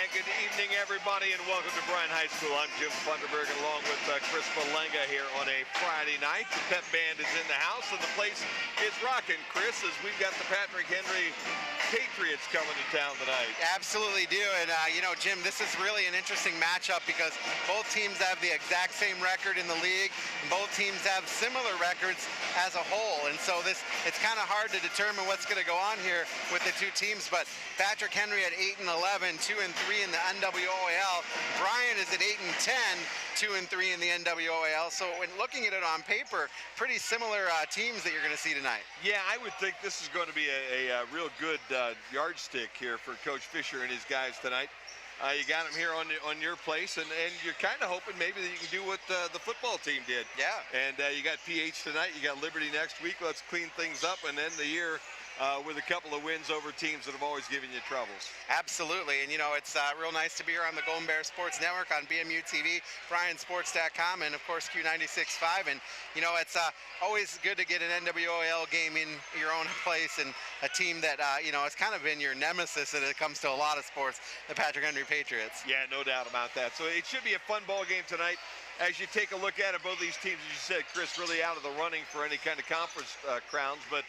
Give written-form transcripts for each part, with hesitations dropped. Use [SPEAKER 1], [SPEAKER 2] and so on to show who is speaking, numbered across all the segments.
[SPEAKER 1] right, good evening, everybody, and welcome to Bryan High School. I'm Jim Funderburg, along with Chris Malenga here on a Friday night. The pep band is in the house, and the place is rocking, Chris, as we've got the Patrick Henry Patriots coming to town tonight.
[SPEAKER 2] Absolutely do, and you know, Jim, this is really an interesting matchup because both teams have the exact same record in the league, and both teams have similar records as a whole, and so it's kind of hard to determine what's going to go on here with the two teams. But Patrick Henry at 8-11, 2-3 in the NWOAL. Bryan is at 8-10, 2-3 in the NWOAL. So when looking at it on paper, pretty similar teams that you're going to see tonight.
[SPEAKER 1] Yeah, I would think this is going to be a real good yardstick here for Coach Fisher and his guys tonight. You got them here on your place, and you're kind of hoping maybe that you can do what the football team did.
[SPEAKER 2] Yeah.
[SPEAKER 1] And you got PH tonight, you got Liberty next week. Let's clean things up and end the year with a couple of wins over teams that have always given you troubles.
[SPEAKER 2] Absolutely, and you know, it's real nice to be here on the Golden Bear Sports Network on BMU TV, BryanSports.com, and of course Q96.5. And you know, it's always good to get an NWOAL game in your own place, and a team that you know, it's kind of been your nemesis when it comes to a lot of sports, the Patrick Henry Patriots.
[SPEAKER 1] Yeah, no doubt about that. So it should be a fun ball game tonight. As you take a look at it, both these teams, as you said, Chris, really out of the running for any kind of conference crowns, but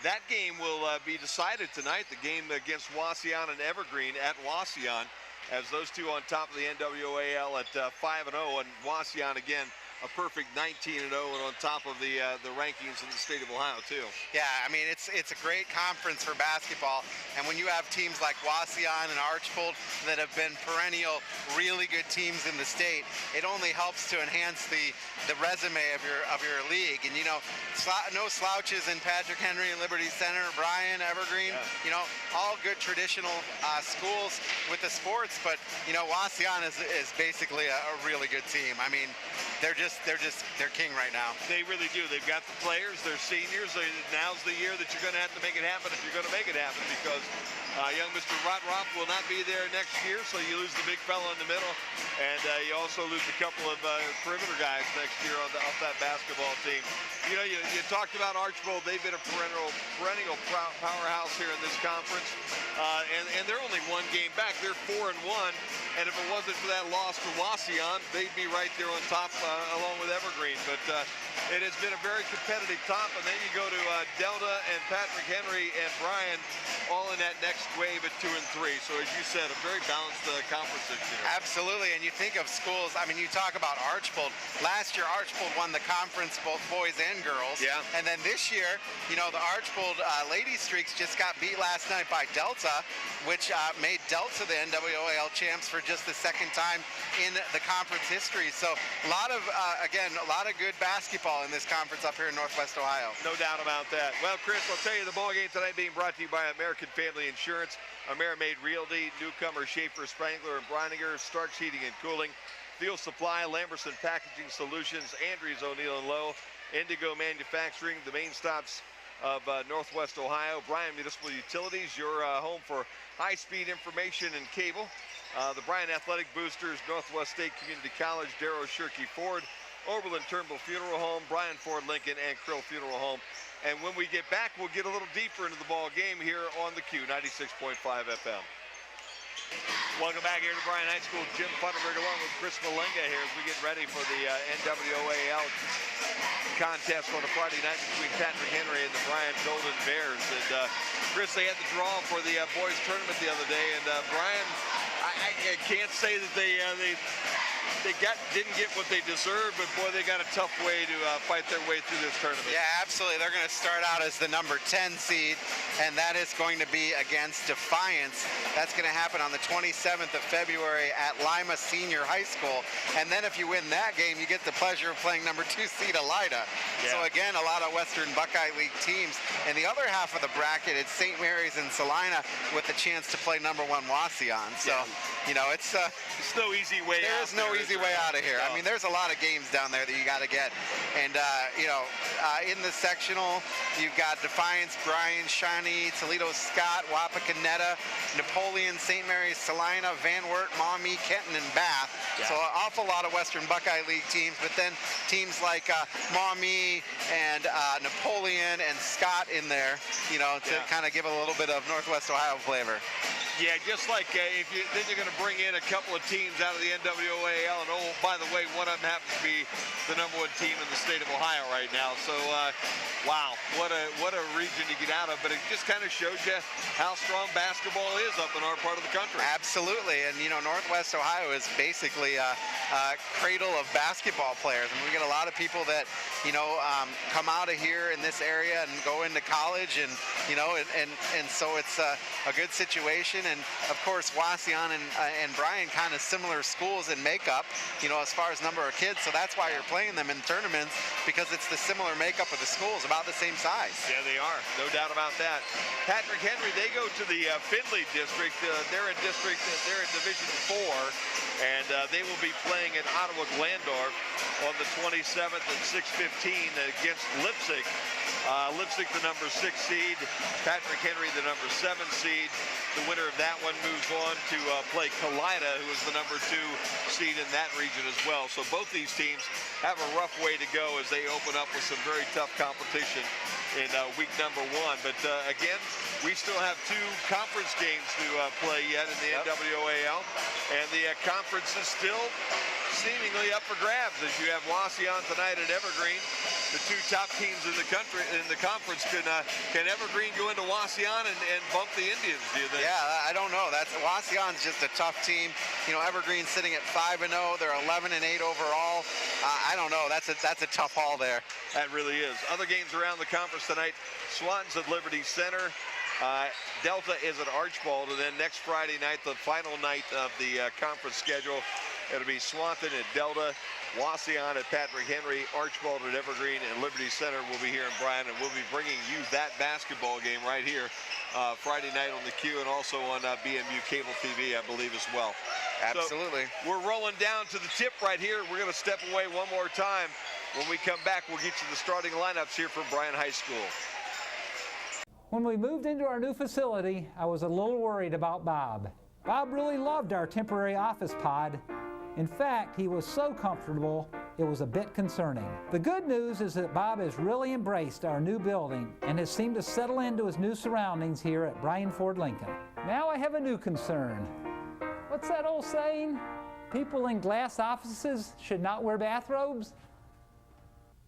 [SPEAKER 1] that game will be decided tonight, the game against Wauseon and Evergreen at Wauseon, as those two on top of the NWOAL at 5-0, and Wauseon again a perfect 19-0 and on top of the rankings in the state of Ohio too.
[SPEAKER 2] Yeah, I mean, it's a great conference for basketball, and when you have teams like Wauseon and Archbold that have been perennial really good teams in the state, it only helps to enhance the resume of your league. And you know, no slouches in Patrick Henry and Liberty Center, Bryan, Evergreen, you know, all good traditional schools with the sports, but you know, Wauseon is basically a really good team. I mean, they're king right now.
[SPEAKER 1] They really do. They've got the players, they're seniors. Now's the year that you're going to have to make it happen if you're going to make it happen, because young Mr. Rotroff will not be there next year, so you lose the big fella in the middle, and you also lose a couple of perimeter guys next year off that basketball team. You know, you talked about Archbold. They've been a perennial powerhouse here in this conference, and they're only one game back. They're 4-1, and if it wasn't for that loss to Wauseon, they'd be right there on top along with Evergreen. But it has been a very competitive top, and then you go to Delta and Patrick Henry and Bryan all in that next wave at 2 and 3. So as you said, a very balanced conference this year.
[SPEAKER 2] Absolutely, and you think of schools, I mean, you talk about Archbold. Last year, Archbold won the conference, both boys and girls.
[SPEAKER 1] Yeah.
[SPEAKER 2] And then this year, you know, the Archbold Lady Streaks just got beat last night by Delta, which made Delta the NWOAL champs for just the second time in the conference history. So a lot of, again, a lot of good basketball in this conference up here in Northwest Ohio.
[SPEAKER 1] No doubt about that. Well, Chris, I'll tell you, the ball game tonight being brought to you by American Family Insurance, Amerimaid Realty, Newcomer, Schaefer, Spangler, and Brininger, Starks Heating and Cooling, Field Supply, Lamberson Packaging Solutions, Andrews O'Neill & Lowe, Indigo Manufacturing, the main stops of Northwest Ohio, Bryan Municipal Utilities, your home for high-speed information and cable, the Bryan Athletic Boosters, Northwest State Community College, Darrow Shirkey Ford, Oberlin Turnbull Funeral Home, Bryan Ford Lincoln, and Krill Funeral Home. And when we get back, we'll get a little deeper into the ball game here on the Q, 96.5 FM. Welcome back here to Bryan High School. Jim Funderburg along with Chris Malenga here as we get ready for the NWOAL contest on a Friday night between Patrick Henry and the Bryan Golden Bears. And Chris, they had the draw for the boys tournament the other day, and Bryan, I can't say that they didn't get what they deserved, but boy, they got a tough way to fight their way through this tournament.
[SPEAKER 2] Yeah, absolutely. They're going to start out as the number 10 seed, and that is going to be against Defiance. That's going to happen on the 27th of February at Lima Senior High School. And then if you win that game, you get the pleasure of playing number 2 seed Elida. Yeah. So again, a lot of Western Buckeye League teams. And the other half of the bracket is St. Mary's and Salina with the chance to play number 1 Wauseon. So, you know, it's
[SPEAKER 1] no easy way out.
[SPEAKER 2] There is no easy way out of here. No. I mean, there's a lot of games down there that you got to get. And, you know, in the sectional, you've got Defiance, Bryan, Shawnee, Toledo Scott, Wapakoneta, Napoleon, St. Mary's, Salina, Van Wert, Maumee, Kenton, and Bath. Yeah. So an awful lot of Western Buckeye League teams, but then teams like Maumee and Napoleon and Scott in there, you know, to kind of give a little bit of Northwest Ohio flavor.
[SPEAKER 1] Yeah, just like then you're going to bring in a couple of teams out of the NWAL, and oh, by the way, one of them happens to be the #1 team in the state of Ohio right now. So, wow, what a region to get out of. But it just kind of shows you how strong basketball is up in our part of the country.
[SPEAKER 2] Absolutely, and you know, Northwest Ohio is basically a cradle of basketball players, and we get a lot of people that, you know, come out of here in this area and go into college, and you know, and so it's a good situation. And of course, Wauseon and Bryan, kind of similar schools in makeup, you know, as far as number of kids. So that's why you're playing them in tournaments, because it's the similar makeup of the schools, about the same size.
[SPEAKER 1] Yeah, they are, no doubt about that. Patrick Henry, they go to the Findlay district. They're in Division 4, and they will be playing in Ottawa-Glandorf on the 27th at 6:15 against Leipzig. Leipzig, the #6 seed. Patrick Henry, the #7 seed. The winner of that one moves on to play Kalida, who is the #2 seed in that region as well. So both these teams have a rough way to go as they open up with some very tough competition in week #1. But again, we still have 2 conference games to play yet in the NWAL, and the conference is still seemingly up for grabs, as you have Wauseon tonight at Evergreen. The 2 top teams in the country in the conference. Can Evergreen go into Wauseon and bump the Indians, do you think?
[SPEAKER 2] Yeah, I don't know. Wauseon's just a tough team. You know, Evergreen's sitting at 5-0. They're 11-8 overall. I don't know. That's a tough haul there.
[SPEAKER 1] That really is. Other games around the conference tonight. Swanton's at Liberty Center. Delta is at Archbold, and then next Friday night, the final night of the conference schedule, it'll be Swanton at Delta, Wauseon at Patrick Henry, Archbold at Evergreen, and Liberty Center will be here in Bryan, and we'll be bringing you that basketball game right here Friday night on the Q, and also on BMU Cable TV, I believe, as well.
[SPEAKER 2] Absolutely.
[SPEAKER 1] So we're rolling down to the tip right here. We're going to step away one more time. When we come back, we'll get you the starting lineups here from Bryan High School.
[SPEAKER 3] When we moved into our new facility, I was a little worried about Bob. Bob really loved our temporary office pod. In fact, he was so comfortable, it was a bit concerning. The good news is that Bob has really embraced our new building and has seemed to settle into his new surroundings here at Bryan Ford Lincoln. Now I have a new concern. What's that old saying? People in glass offices should not wear bathrobes?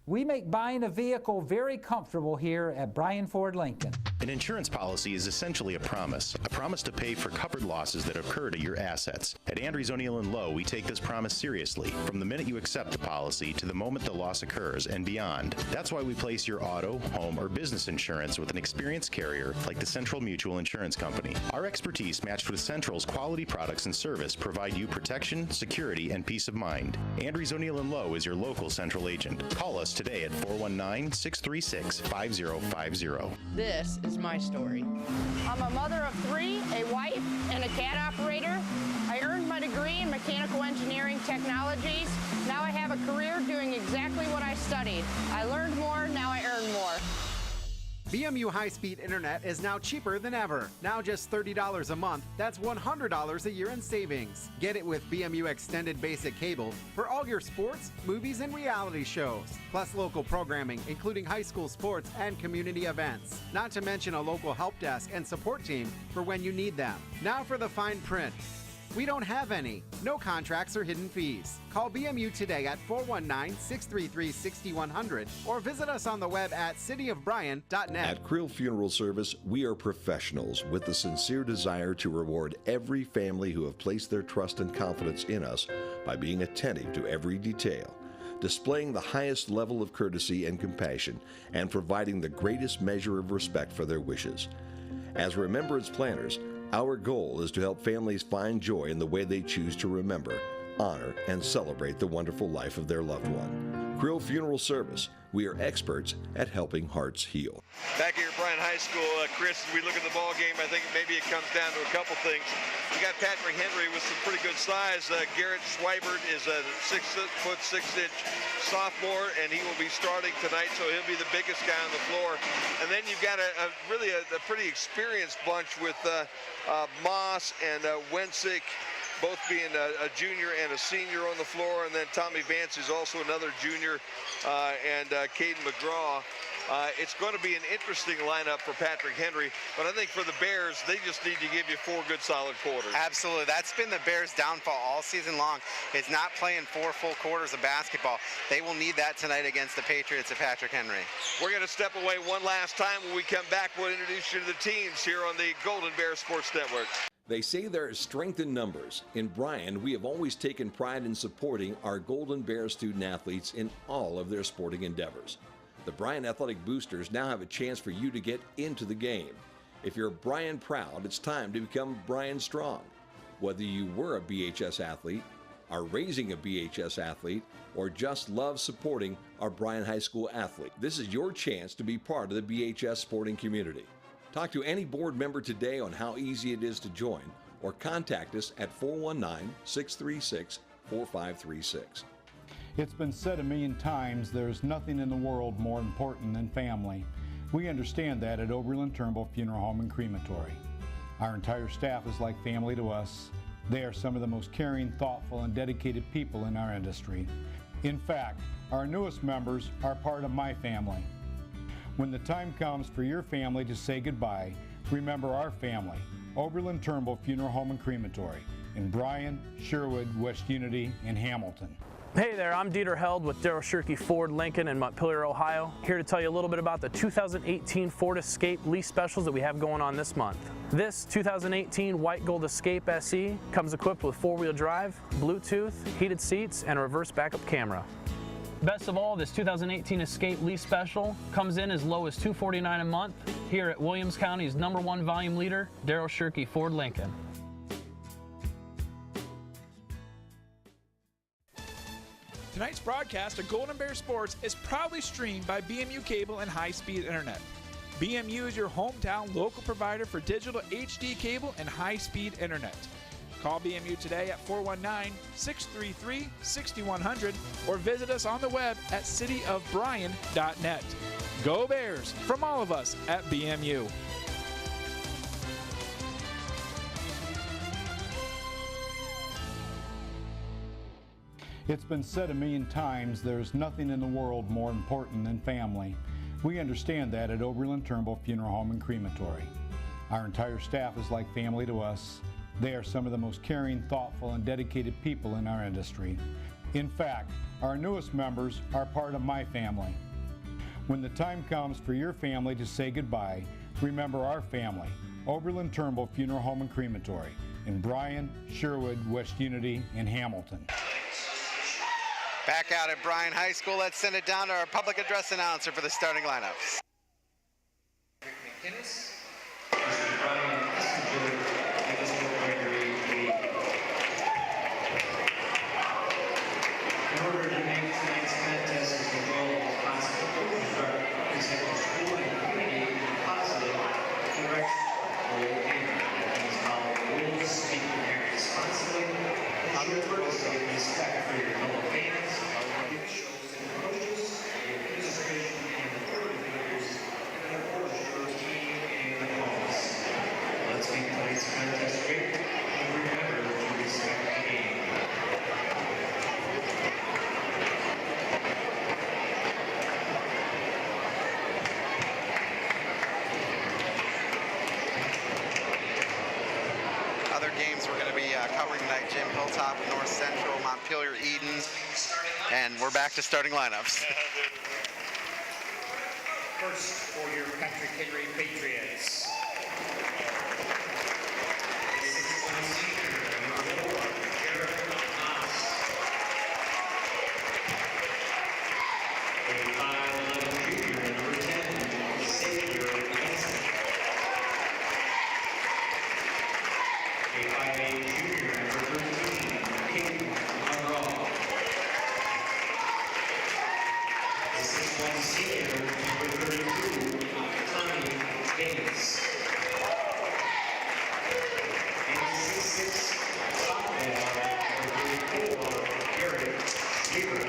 [SPEAKER 3] We make buying a vehicle very comfortable here at Bryan Ford Lincoln.
[SPEAKER 4] An insurance policy is essentially a promise to pay for covered losses that occur to your assets. At Andrews O'Neill & Lowe, we take this promise seriously, from the minute you accept the policy to the moment the loss occurs and beyond. That's why we place your auto, home, or business insurance with an experienced carrier like the Central Mutual Insurance Company. Our expertise, matched with Central's quality products and service, provide you protection, security, and peace of mind. Andrews O'Neill & Lowe is your local Central agent. Call us today at 419-636-5050.
[SPEAKER 5] This is my story. I'm a mother of 3, a wife, and a cat operator. I earned my degree in mechanical engineering technologies. Now I have a career doing exactly what I studied. I learned more, now I earn more.
[SPEAKER 6] BMU high-speed internet is now cheaper than ever. Now just $30 a month. That's $100 a year in savings. Get it with BMU Extended Basic Cable for all your sports, movies, and reality shows. Plus local programming, including high school sports and community events. Not to mention a local help desk and support team for when you need them. Now for the fine print. We don't have any. No contracts or hidden fees. Call BMU today at 419-633-6100 or visit us on the web at cityofbryan.net.
[SPEAKER 7] At Creel Funeral Service, we are professionals with the sincere desire to reward every family who have placed their trust and confidence in us by being attentive to every detail, displaying the highest level of courtesy and compassion, and providing the greatest measure of respect for their wishes. As remembrance planners, our goal is to help families find joy in the way they choose to remember, honor, and celebrate the wonderful life of their loved one. Creel Funeral Service, we are experts at helping hearts heal.
[SPEAKER 1] Back here at Bryan High School, Chris, as we look at the ball game, I think maybe it comes down to a couple things. You got Patrick Henry with some pretty good size. Garrett Schweibert is a 6'6" sophomore, and he will be starting tonight, so he'll be the biggest guy on the floor. And then you've got really a pretty experienced bunch with Moss and Wensick, both being a junior and a senior on the floor, and then Tommy Vance is also another junior, and Caden McGraw It's going to be an interesting lineup for Patrick Henry, but I think for the Bears, they just need to give you 4 good solid quarters.
[SPEAKER 2] Absolutely. That's been the Bears' downfall all season long, is not playing 4 full quarters of basketball. They will need that tonight against the Patriots of Patrick Henry.
[SPEAKER 1] We're going to step away one last time. When we come back, we'll introduce you to the teams here on the Golden Bear Sports Network.
[SPEAKER 7] They say there is strength in numbers. In Bryan, we have always taken pride in supporting our Golden Bear student athletes in all of their sporting endeavors. The Bryan Athletic Boosters now have a chance for you to get into the game. If you're Bryan proud, it's time to become Bryan strong. Whether you were a BHS athlete, are raising a BHS athlete, or just love supporting our Bryan High School athlete, this is your chance to be part of the BHS sporting community. Talk to any board member today on how easy it is to join, or contact us at 419-636-4536.
[SPEAKER 8] It's been said a million times, there's nothing in the world more important than family. We understand that at Oberlin Turnbull Funeral Home and Crematory. Our entire staff is like family to us. They are some of the most caring, thoughtful, and dedicated people in our industry. In fact, our newest members are part of my family. When the time comes for your family to say goodbye, remember our family, Oberlin Turnbull Funeral Home and Crematory in Bryan, Sherwood, West Unity, and Hamilton.
[SPEAKER 9] Hey there, I'm Dieter Held with Daryl Shirkey Ford Lincoln in Montpelier, Ohio. Here to tell you a little bit about the 2018 Ford Escape lease specials that we have going on this month. This 2018 White Gold Escape SE comes equipped with 4-wheel drive, Bluetooth, heated seats, and a reverse backup camera. Best of all, this 2018 Escape lease special comes in as low as $249 a month here at Williams County's #1 volume leader, Daryl Shirkey Ford Lincoln.
[SPEAKER 10] Tonight's broadcast of Golden Bear Sports is proudly streamed by BMU Cable and High-Speed Internet. BMU is your hometown local provider for digital HD cable and high-speed internet. Call BMU today at 419-633-6100 or visit us on the web at cityofbryan.net. Go Bears from all of us at BMU.
[SPEAKER 8] It's been said a million times, there's nothing in the world more important than family. We understand that at Oberlin Turnbull Funeral Home and Crematory. Our entire staff is like family to us. They are some of the most caring, thoughtful, and dedicated people in our industry. In fact, our newest members are part of my family. When the time comes for your family to say goodbye, remember our family, Oberlin Turnbull Funeral Home and Crematory in Bryan, Sherwood, West Unity, and Hamilton.
[SPEAKER 2] Back out at Bryan High School, let's send it down to our public address announcer for the starting lineups.
[SPEAKER 11] McInnes, Mr. Bryan Estinger, and Mr. Gregory Lee. In order to make tonight's contest as enjoyable as possible, we start presenting school and community in a positive direct role in. That means follow the rules, speak and act responsibly, ensure courtesy and respect for your fellow fans, give shows and coaches, the administration and the board of leaders, and of course your team and the homes. Let's make tonight's contest great and remember to respect the game.
[SPEAKER 2] Other games we're going to be covering tonight: Jim Hilltop, North Central, Montpelier, Eden, and we're back to starting lineups.
[SPEAKER 11] First for your Patrick Henry Patriots. 6'1" senior, number 4, Jared Haas. A 5'11" junior, number 10, Xavier Benson. A 5'8" junior, number 13, Peyton Monroe. A 6'1" senior, number 32, Tommy Davis. And a 6'6" sophomore, number 34, Garrett Weaver.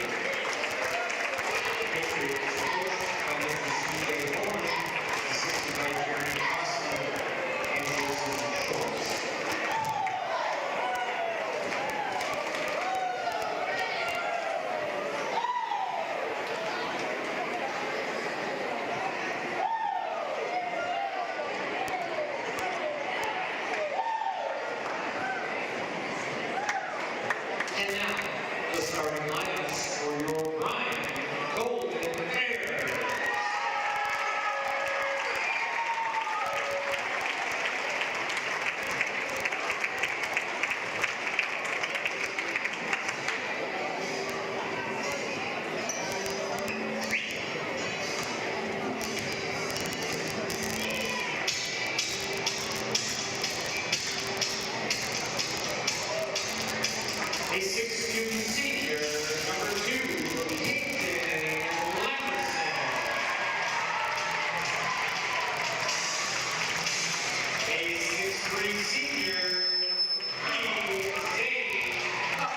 [SPEAKER 11] Patriots coached by Mr. C.J. Horn, assisted by Jeremy Austin, and Joseph Schultz. A 6'2" senior, number 2, Hayden Lemerson. A 6'3" senior, Lee Zane Cup.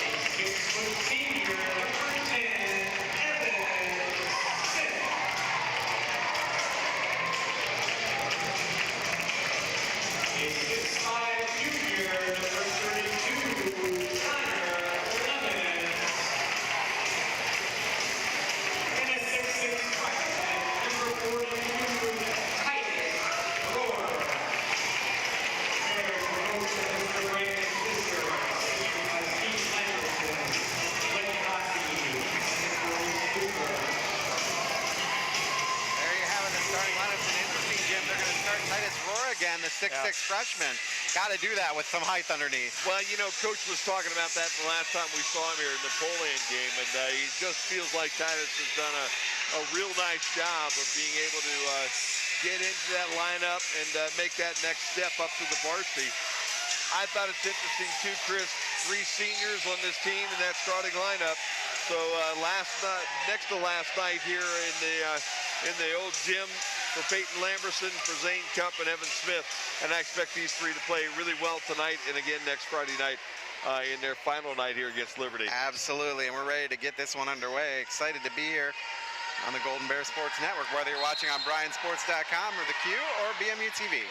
[SPEAKER 11] A 6-foot senior, number 10, Evan Smith. A 6'5" junior, number 32, Tyler Lemons. And a 6'6" freshman, number 42, Titus Rohr. There's the coach of Mr. Bryan sister, Steve Anderson, Blake Coffey, and Maurice Cooper.
[SPEAKER 2] There you have it, the starting lineup. It's an interesting, Jim. They're going to start Titus Rohr again, the 6'6" freshman. Got to do that with some height underneath.
[SPEAKER 1] Well, you know, Coach was talking about that the last time we saw him here in the Napoleon game, and he just feels like Titus has done a real nice job of being able to get into that lineup and make that next step up to the varsity. I thought it's interesting too, Chris, 3 seniors on this team in that starting lineup. So next to last night here in the old gym for Peyton Lamberson, for Zane Cup, and Evan Smith. And I expect these 3 to play really well tonight and again next Friday night in their final night here against Liberty.
[SPEAKER 2] Absolutely, and we're ready to get this one underway. Excited to be here on the Golden Bear Sports Network, whether you're watching on BryanSports.com or the Q or BMU TV.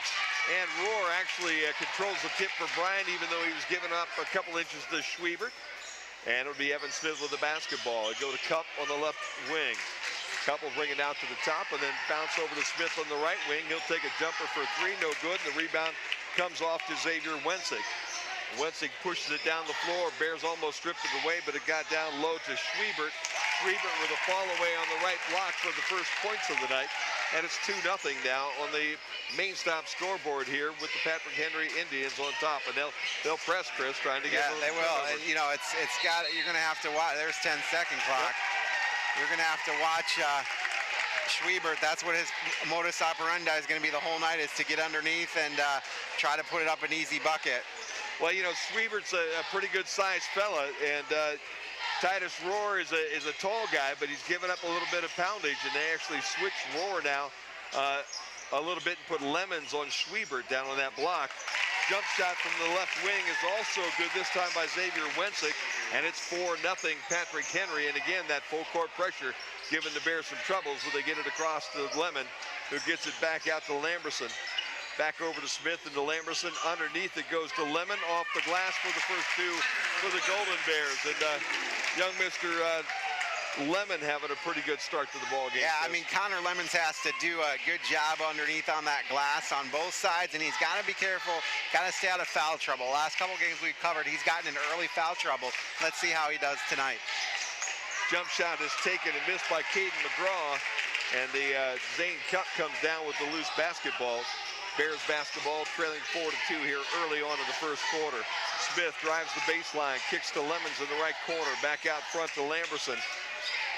[SPEAKER 1] And Rohr actually controls the tip for Bryan, even though he was giving up a couple inches to Schwiebert. And it'll be Evan Smith with the basketball. It'll go to Cup on the left wing. Cup will bring it out to the top and then bounce over to Smith on the right wing. He'll take a jumper for 3, no good. And the rebound comes off to Xavier Wensick. Wensick pushes it down the floor. Bears almost stripped it away, but it got down low to Schwiebert. Schwiebert with a fall away on the right block for the first points of the night. And it's 2-0 now on the main stop scoreboard here with the Patrick Henry Indians on top. And they'll press, Chris, trying to get
[SPEAKER 2] they will. And, you know, you're going to have to watch. There's 10-second clock. Yep. You're going to have to watch Schwiebert. That's what his modus operandi is going to be the whole night, is to get underneath and try to put it up an easy bucket.
[SPEAKER 1] Well, you know, Schwiebert's a pretty good-sized fella, and Titus Rohr is a tall guy, but he's given up a little bit of poundage, and they actually switched Rohr now a little bit and put Lemons on Schwiebert down on that block. Jump shot from the left wing is also good, this time by Xavier Wensick, and it's 4-0 Patrick Henry. And again, that full court pressure giving the Bears some troubles when they get it across to Lemon, who gets it back out to Lamberson. Back over to Smith and to Lamberson. Underneath it goes to Lemon, off the glass for the first 2 for the Golden Bears. And young Mr. Lemon having a pretty good start to the ball game.
[SPEAKER 2] Yeah, I mean, Connor Lemons has to do a good job underneath on that glass on both sides, and he's got to be careful, got to stay out of foul trouble. Last couple games we've covered, he's gotten in early foul trouble. Let's see how he does tonight.
[SPEAKER 1] Jump shot is taken and missed by Caden McGraw, and the Zane Cup comes down with the loose basketball. Bears basketball trailing 4-2 here early on in the first quarter. Smith drives the baseline, kicks to Lemons in the right corner, back out front to Lamberson.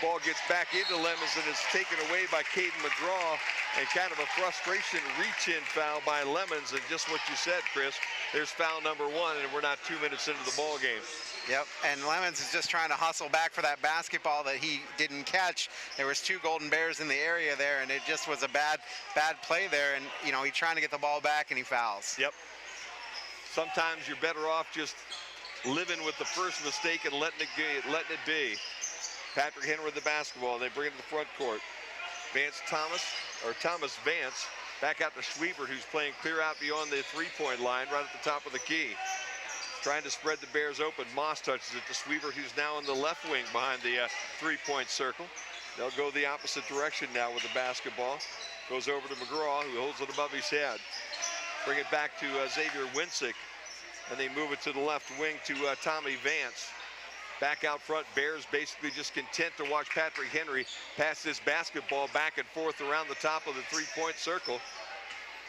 [SPEAKER 1] Ball gets back into Lemons and is taken away by Caden McGraw, and kind of a frustration reach-in foul by Lemons. And just what you said, Chris, there's foul number 1, and we're not 2 minutes into the ball game.
[SPEAKER 2] Yep, and Lemons is just trying to hustle back for that basketball that he didn't catch. There was 2 Golden Bears in the area there, and it just was a bad play there. And, you know, he's trying to get the ball back, and he fouls.
[SPEAKER 1] Yep. Sometimes you're better off just living with the first mistake and letting it be. Patrick Henry with the basketball. They bring it to the front court. Thomas Vance back out to Schwiebert, who's playing clear out beyond the 3-point line right at the top of the key. Trying to spread the Bears open. Moss touches it to Schwiebert, who's now in the left wing behind the 3-point circle. They'll go the opposite direction now with the basketball. Goes over to McGraw, who holds it above his head. Bring it back to Xavier Wensick, and they move it to the left wing to Tommy Vance. Back out front, Bears basically just content to watch Patrick Henry pass this basketball back and forth around the top of the 3-point circle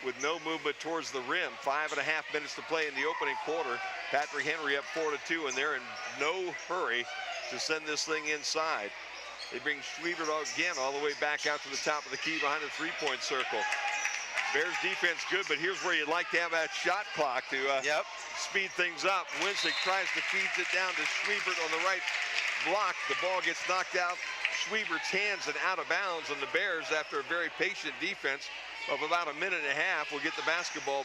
[SPEAKER 1] with no movement towards the rim. 5.5 minutes to play in the opening quarter. Patrick Henry up 4-2, and they're in no hurry to send this thing inside. They bring Schwiebert again all the way back out to the top of the key behind the 3-point circle. Bears defense good, but here's where you'd like to have that shot clock to speed things up. Winsick tries to feed it down to Schwiebert on the right block. The ball gets knocked out Schwiebert's hands and out of bounds, and the Bears, after a very patient defense of about a minute and a half, will get the basketball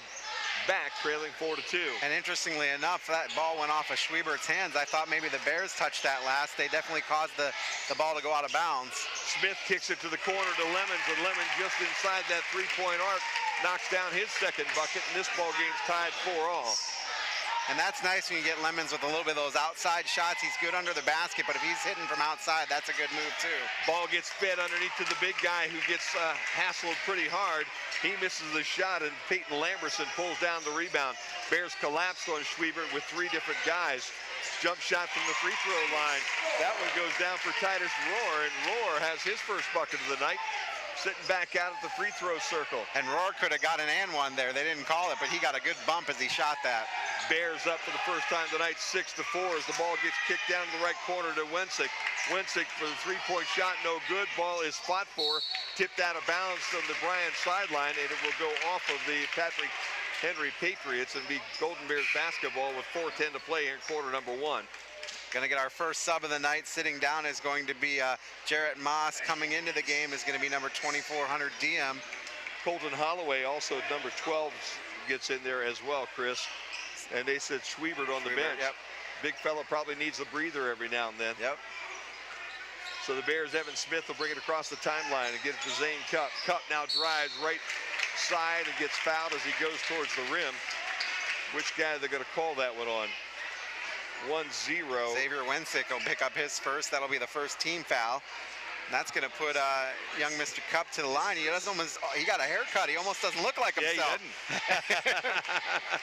[SPEAKER 1] back, trailing 4-2.
[SPEAKER 2] And interestingly enough, that ball went off of Schwiebert's hands. I thought maybe the Bears touched that last. They definitely caused the ball to go out of bounds.
[SPEAKER 1] Smith kicks it to the corner to Lemons, and Lemons just inside that three-point arc knocks down his second bucket, and this ball game's tied 4-all.
[SPEAKER 2] And that's nice when you get Lemons with a little bit of those outside shots. He's good under the basket, but if he's hitting from outside, that's a good move too.
[SPEAKER 1] Ball gets fed underneath to the big guy who gets hassled pretty hard. He misses the shot, and Peyton Lamberson pulls down the rebound. Bears collapsed on Schwiebert with three different guys. Jump shot from the free throw line. That one goes down for Titus Rohr, and Rohr has his first bucket of the night, sitting back out at the free throw circle.
[SPEAKER 2] And Rohr could have got an and one there. They didn't call it, but he got a good bump as he shot that.
[SPEAKER 1] Bears up for the first time tonight, 6-4, as the ball gets kicked down to the right corner to Winsick. Winsick for the three-point shot, no good. Ball is fought for, tipped out of bounds from the Bryan sideline, and it will go off of the Patrick Henry Patriots and be Golden Bears basketball with 4:10 to play here in quarter number one.
[SPEAKER 2] Going to get our first sub of the night. Sitting down is going to be Jarrett Moss. Coming into the game is going to be number 2400 DM.
[SPEAKER 1] Colton Holloway, also number 12, gets in there as well, Chris. And they said Schwiebert on the bench.
[SPEAKER 2] Yep.
[SPEAKER 1] Big fella probably needs a breather every now and then.
[SPEAKER 2] Yep.
[SPEAKER 1] So the Bears, Evan Smith will bring it across the timeline and get it to Zane Cup. Cup now drives right side and gets fouled as he goes towards the rim. Which guy they're going to call that one on? 1-0.
[SPEAKER 2] Xavier Winsick will pick up his first. That'll be the first team foul. And that's going to put young Mr. Cup to the line. He got a haircut. He almost doesn't look like himself.
[SPEAKER 1] Yeah, he didn't.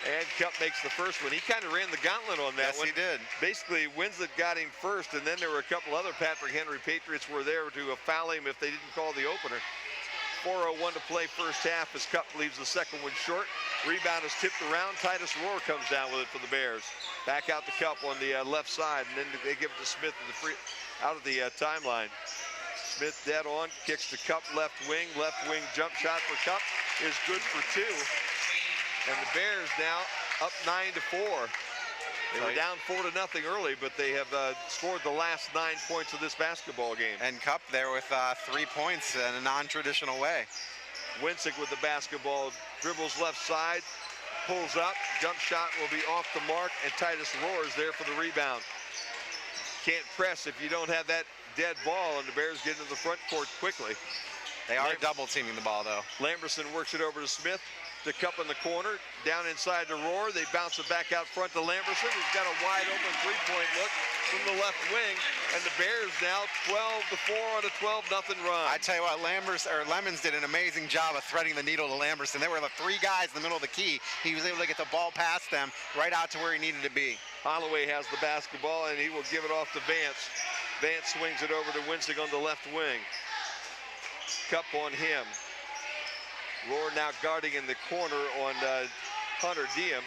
[SPEAKER 1] And Cup makes the first one. He kind of ran the gauntlet on that one.
[SPEAKER 2] Yes, he did.
[SPEAKER 1] Basically, Winslet got him first, and then there were a couple other Patrick Henry Patriots were there to foul him if they didn't call the opener. 4:01 to play first half as Cup leaves the second one short. Rebound is tipped around. Titus Rohr comes down with it for the Bears. Back out to Cup on the left side, and then they give it to Smith in the out of the timeline. Smith dead on, kicks to Cup, left wing jump shot for Cup is good for two. And the Bears now up 9-4. They were down 4-0 early, but they have scored the last 9 points of this basketball game.
[SPEAKER 2] And Cup there with 3 points in a non-traditional way.
[SPEAKER 1] Winsick with the basketball, dribbles left side, pulls up, jump shot will be off the mark, and Titus Rohr is there for the rebound. Can't press if you don't have that dead ball, and the Bears get into the front court quickly.
[SPEAKER 2] They are double teaming the ball though.
[SPEAKER 1] Lamberson works it over to Smith. The Cup in the corner, down inside to Rohr. They bounce it back out front to Lamberson. He's got a wide open three-point look from the left wing, and the Bears now 12-4 on a 12-0 run.
[SPEAKER 2] I tell you what, Lemons did an amazing job of threading the needle to Lamberson. There were the three guys in the middle of the key. He was able to get the ball past them right out to where he needed to be.
[SPEAKER 1] Holloway has the basketball, and he will give it off to Vance. Vance swings it over to Winsick on the left wing. Cup on him. Rohr now guarding in the corner on Hunter Diem.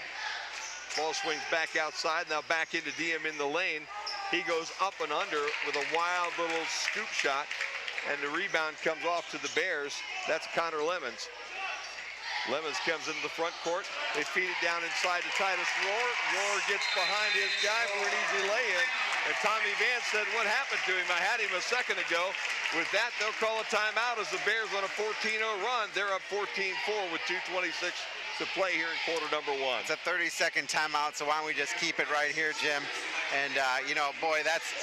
[SPEAKER 1] Ball swings back outside, now back into Diem in the lane. He goes up and under with a wild little scoop shot, and the rebound comes off to the Bears. That's Connor Lemons. Lemons comes into the front court. They feed it down inside to Titus Rohr. Rohr gets behind his guy for an easy lay-in. And Tommy Vance said, what happened to him? I had him a second ago. With that, they'll call a timeout as the Bears on a 14-0 run. They're up 14-4 with 2:26 to play here in quarter number one.
[SPEAKER 2] It's a 30-second timeout, so why don't we just keep it right here, Jim? And, you know, boy, that's,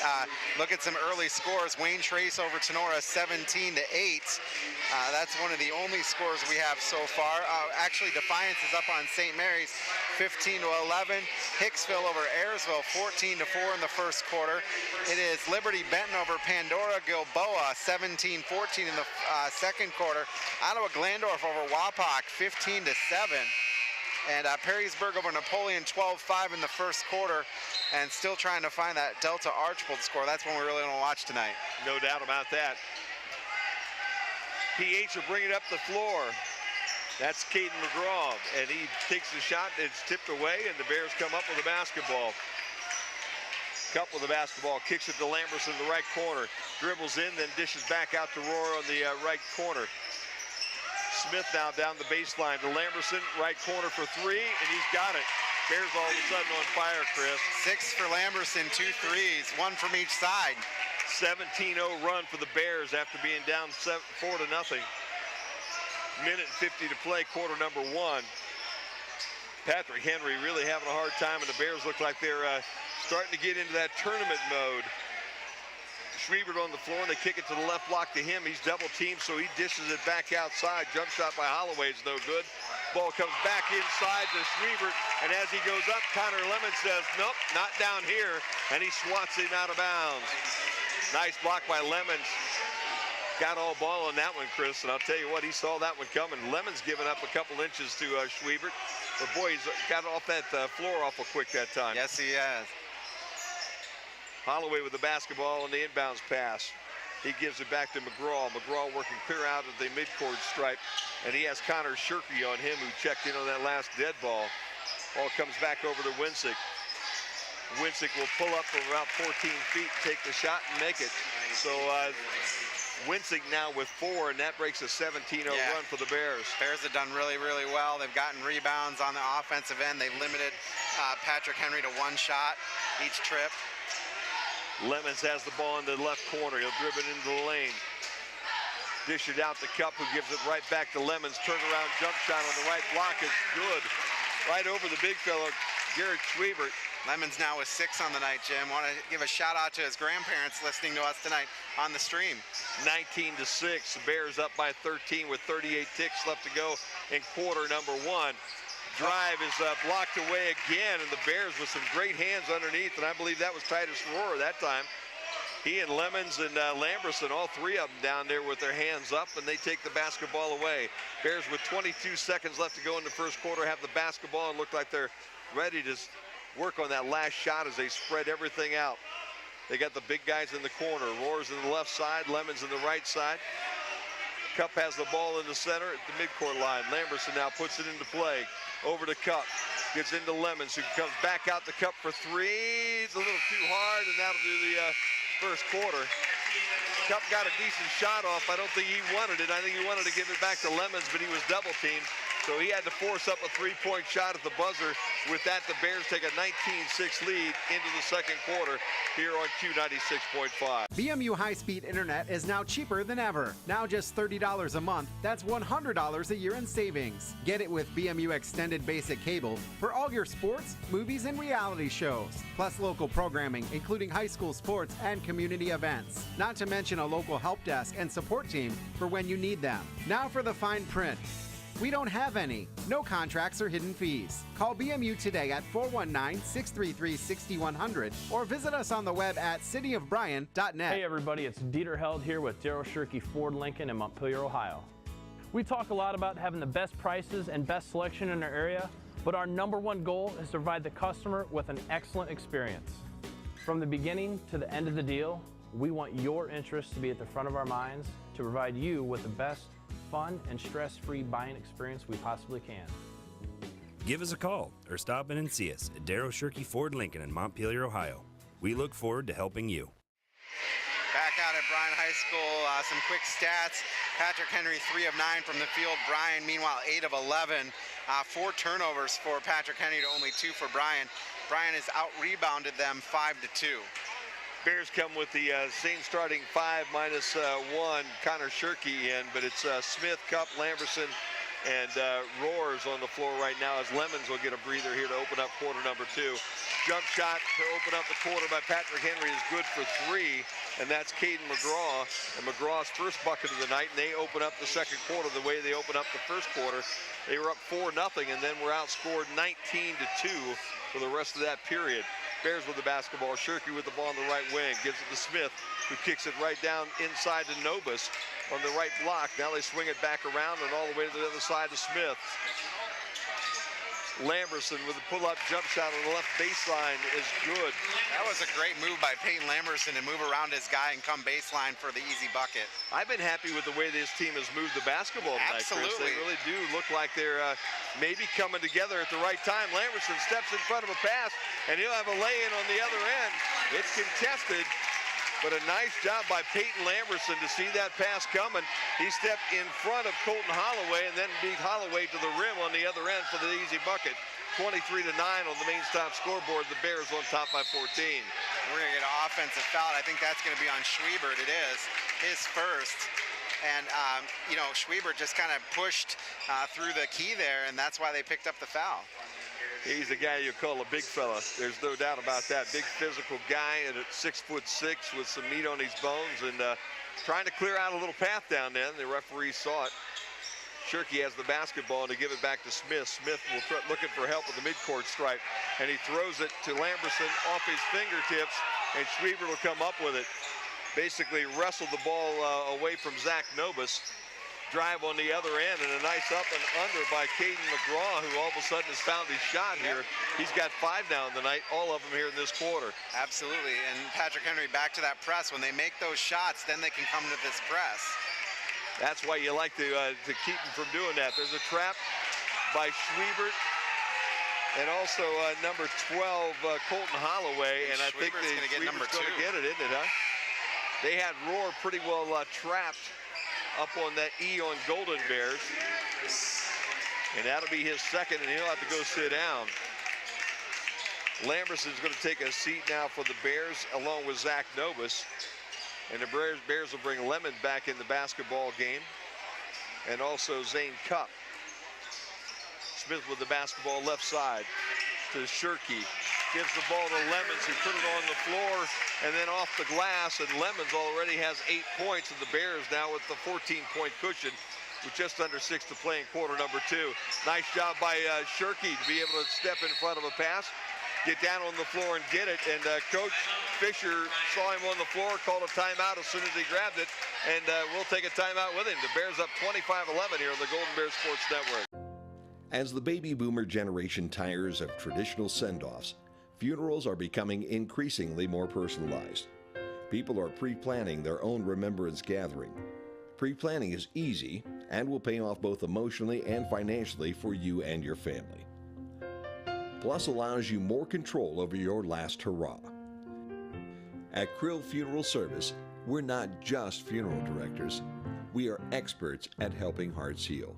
[SPEAKER 2] look at some early scores. Wayne Trace over Tenora, 17-8. That's one of the only scores we have so far. Actually, Defiance is up on St. Mary's, 15-11. Hicksville over Ayersville, 14-4 in the first quarter. It is Liberty Benton over Pandora Gilboa, 17-14 in the second quarter. Ottawa Glandorf over Wapak, 15-7. And Perrysburg over Napoleon, 12-5 in the first quarter, and still trying to find that Delta Archbold score. That's one we really want to watch tonight.
[SPEAKER 1] No doubt about that. PH will bring it up the floor. That's Caden McGraw, and he takes the shot. It's tipped away, and the Bears come up with the basketball. Cup with the basketball, kicks it to Lamberson in the right corner. Dribbles in, then dishes back out to Rohr on the right corner. Smith now down the baseline to Lamberson, right corner for three, and he's got it. Bears all of a sudden on fire, Chris.
[SPEAKER 2] 6 for Lamberson, 2 threes, 1 from each side.
[SPEAKER 1] 17-0 run for the Bears after being down 4-0. Minute and 50 to play, quarter number 1. Patrick Henry really having a hard time, and the Bears look like they're starting to get into that tournament mode. Schwiebert on the floor, and they kick it to the left block to him. He's double teamed, so he dishes it back outside. Jump shot by Holloway is no good. Ball comes back inside to Schwiebert, and as he goes up, Connor Lemon says, nope, not down here, and he swats him out of bounds. Nice block by Lemons. Got all ball on that one, Chris, and I'll tell you what, he saw that one coming. Lemons giving up a couple inches to Schwiebert, but boy, he's got off that floor awful quick that time.
[SPEAKER 2] Yes, he has.
[SPEAKER 1] Holloway with the basketball on the inbounds pass. He gives it back to McGraw. McGraw working clear out of the midcourt stripe, and he has Connor Shirky on him, who checked in on that last dead ball. Ball comes back over to Winsick. Winsick will pull up from about 14 feet, take the shot, and make it. So Winsick now with 4, and that breaks a 17-0 run for the Bears.
[SPEAKER 2] Bears have done really, really well. They've gotten rebounds on the offensive end. They've limited Patrick Henry to 1 shot each trip.
[SPEAKER 1] Lemons has the ball in the left corner. He'll dribble it into the lane. Dish it out to Cup, who gives it right back to Lemons. Turnaround jump shot on the right block is good. Right over the big fella, Garrett Schwiebert.
[SPEAKER 2] Lemons now with 6 on the night, Jim. Want to give a shout out to his grandparents listening to us tonight on the stream.
[SPEAKER 1] 19-6. The Bears up by 13 with 38 ticks left to go in quarter number 1. Drive is blocked away again, and the Bears with some great hands underneath, and I believe that was Titus Rohrer that time. He and Lemons and Lamberson, all 3 of them down there with their hands up, and they take the basketball away. Bears with 22 seconds left to go in the first quarter have the basketball and look like they're ready to work on that last shot as they spread everything out. They got the big guys in the corner. Rohr's in the left side, Lemons in the right side. Cup has the ball in the center at the midcourt line. Lamberson now puts it into play. Over to Cup. Gets into Lemons, who comes back out to Cup for 3. It's a little too hard, and that'll do the first quarter. Cup got a decent shot off. I don't think he wanted it. I think he wanted to give it back to Lemons, but he was double teamed. So he had to force up a 3-point shot at the buzzer. With that, the Bears take a 19-6 lead into the second quarter here on Q96.5.
[SPEAKER 6] BMU high-speed internet is now cheaper than ever. Now just $30 a month. That's $100 a year in savings. Get it with BMU extended basic cable for all your sports, movies, and reality shows. Plus local programming, including high school sports and community events. Not to mention a local help desk and support team for when you need them. Now for the fine print. We don't have any. No contracts or hidden fees. Call BMU today at 419-633-6100 or visit us on the web at cityofbryan.net.
[SPEAKER 9] Hey everybody, it's Dieter Held here with Daryl Shirky Ford Lincoln in Montpelier, Ohio. We talk a lot about having the best prices and best selection in our area, but our #1 goal is to provide the customer with an excellent experience. From the beginning to the end of the deal, we want your interest to be at the front of our minds to provide you with the best fun and stress-free buying experience we possibly can.
[SPEAKER 12] Give us a call or stop in and see us at Daryl Shirky Ford Lincoln in Montpelier, Ohio. We look forward to helping you.
[SPEAKER 2] Back out at Bryan High School, some quick stats. Patrick Henry, 3 of 9 from the field. Bryan, meanwhile, 8 of 11. 4 turnovers for Patrick Henry to only 2 for Bryan. Bryan has out-rebounded them 5-2.
[SPEAKER 1] Bears come with the same starting 5 minus 1, Connor Shirky in, but it's Smith, Cup, Lamberson, and Roars on the floor right now as Lemons will get a breather here to open up quarter number 2. Jump shot to open up the quarter by Patrick Henry is good for 3, and that's Caden McGraw, and McGraw's first bucket of the night, and they open up the second quarter the way they open up the first quarter. They were up 4-0, and then were outscored 19-2 for the rest of that period. Bears with the basketball. Shirky with the ball on the right wing. Gives it to Smith, who kicks it right down inside to Nobis on the right block. Now they swing it back around and all the way to the other side to Smith. Lamberson with a pull-up jump shot on the left baseline is good.
[SPEAKER 2] That was a great move by Peyton Lamberson to move around his guy and come baseline for the easy bucket.
[SPEAKER 1] I've been happy with the way this team has moved the basketball tonight, Chris.
[SPEAKER 2] Absolutely.
[SPEAKER 1] They really do look like they're maybe coming together at the right time. Lamberson steps in front of a pass, and he'll have a lay-in on the other end. It's contested. but a nice job by Peyton Lamberson to see that pass coming. He stepped in front of Colton Holloway and then beat Holloway to the rim on the other end for the easy bucket. 23-9 on the main stop scoreboard. The Bears on top by 14.
[SPEAKER 2] We're going to get an offensive foul. I think that's going to be on Schwiebert. It is his first. And, you know, Schwiebert just kind of pushed through the key there, and that's why they picked up the foul.
[SPEAKER 1] He's the guy you call a big fella. There's no doubt about that. Big physical guy at 6'6" with some meat on his bones, and trying to clear out a little path down there. The referee saw it. Shirky has the basketball to give it back to Smith. Smith will looking for help with the midcourt stripe, and he throws it to Lamberson off his fingertips, and Schwiebert will come up with it. Basically wrestled the ball away from Zach Nobis. Drive on the other end, and a nice up and under by Caden McGraw, who all of a sudden has found his shot here. He's got 5 now in the night, all of them here in this quarter.
[SPEAKER 2] Absolutely, and Patrick Henry back to that press. When they make those shots, then they can come to this press.
[SPEAKER 1] That's why you like to keep him from doing that. There's a trap by Schwiebert, and also number 12, Colton Holloway, and I think
[SPEAKER 2] Schwiebert's going to get number 2.
[SPEAKER 1] Going to get it, isn't it, huh? They had Rohr pretty well trapped up on that E on Golden Bears. And that'll be his second, and he'll have to go sit down. Lamberson's going to take a seat now for the Bears, along with Zach Nobis. And the Bears will bring Lemon back in the basketball game. And also Zane Cupp. Smith with the basketball left side to Shirky. Gives the ball to Lemons, who put it on the floor and then off the glass, and Lemons already has 8 points, and the Bears now with the 14-point cushion with just under 6 to play in quarter number 2. Nice job by Shirky to be able to step in front of a pass, get down on the floor and get it, and Coach Fisher saw him on the floor, called a timeout as soon as he grabbed it, and we'll take a timeout with him. The Bears up 25-11 here on the Golden Bears Sports Network.
[SPEAKER 7] As the baby boomer generation tires of traditional send-offs, funerals are becoming increasingly more personalized. People are pre-planning their own remembrance gathering. Pre-planning is easy and will pay off both emotionally and financially for you and your family. Plus allows you more control over your last hurrah. At Krill Funeral Service, we're not just funeral directors. We are experts at helping hearts heal.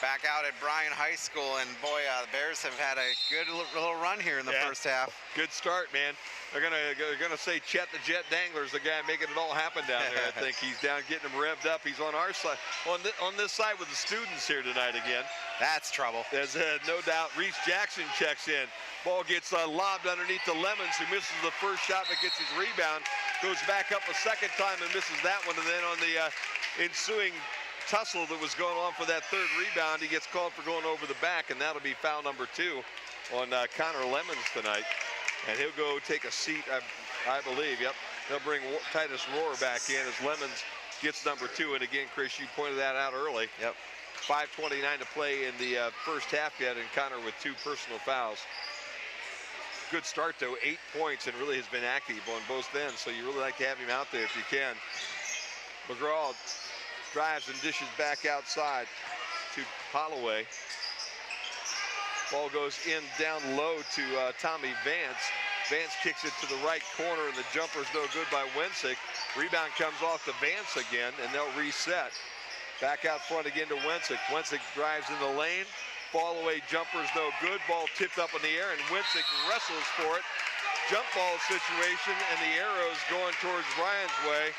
[SPEAKER 2] Back out at Bryan High School, and boy, the Bears have had a good little run here in the first half.
[SPEAKER 1] Good start, man. They're gonna say Chet the Jet Dangler's the guy making it all happen down there. I think he's down getting them revved up. He's on our side, on this side with the students here tonight again.
[SPEAKER 2] That's trouble.
[SPEAKER 1] There's no doubt. Reese Jackson checks in. Ball gets lobbed underneath to Lemons, who misses the first shot but gets his rebound. Goes back up a second time and misses that one, and then on the ensuing tussle that was going on for that third rebound, he gets called for going over the back, and that'll be foul number 2 on Connor Lemons tonight. And he'll go take a seat, I believe. Yep, they'll bring Titus Rohr back in as Lemons gets number 2. And again, Chris, you pointed that out early.
[SPEAKER 2] Yep.
[SPEAKER 1] 5:29 to play in the first half yet, and Connor with 2 personal fouls. Good start, though. 8 points, and really has been active on both ends, so you really like to have him out there if you can. McGraw drives and dishes back outside to Holloway. Ball goes in down low to Tommy Vance. Vance kicks it to the right corner, and the jumper's no good by Wensick. Rebound comes off to Vance again, and they'll reset. Back out front again to Wensick. Wensick drives in the lane. Fall away jumper's no good. Ball tipped up in the air, and Wensick wrestles for it. Jump ball situation, and the arrow's going towards Bryan's way.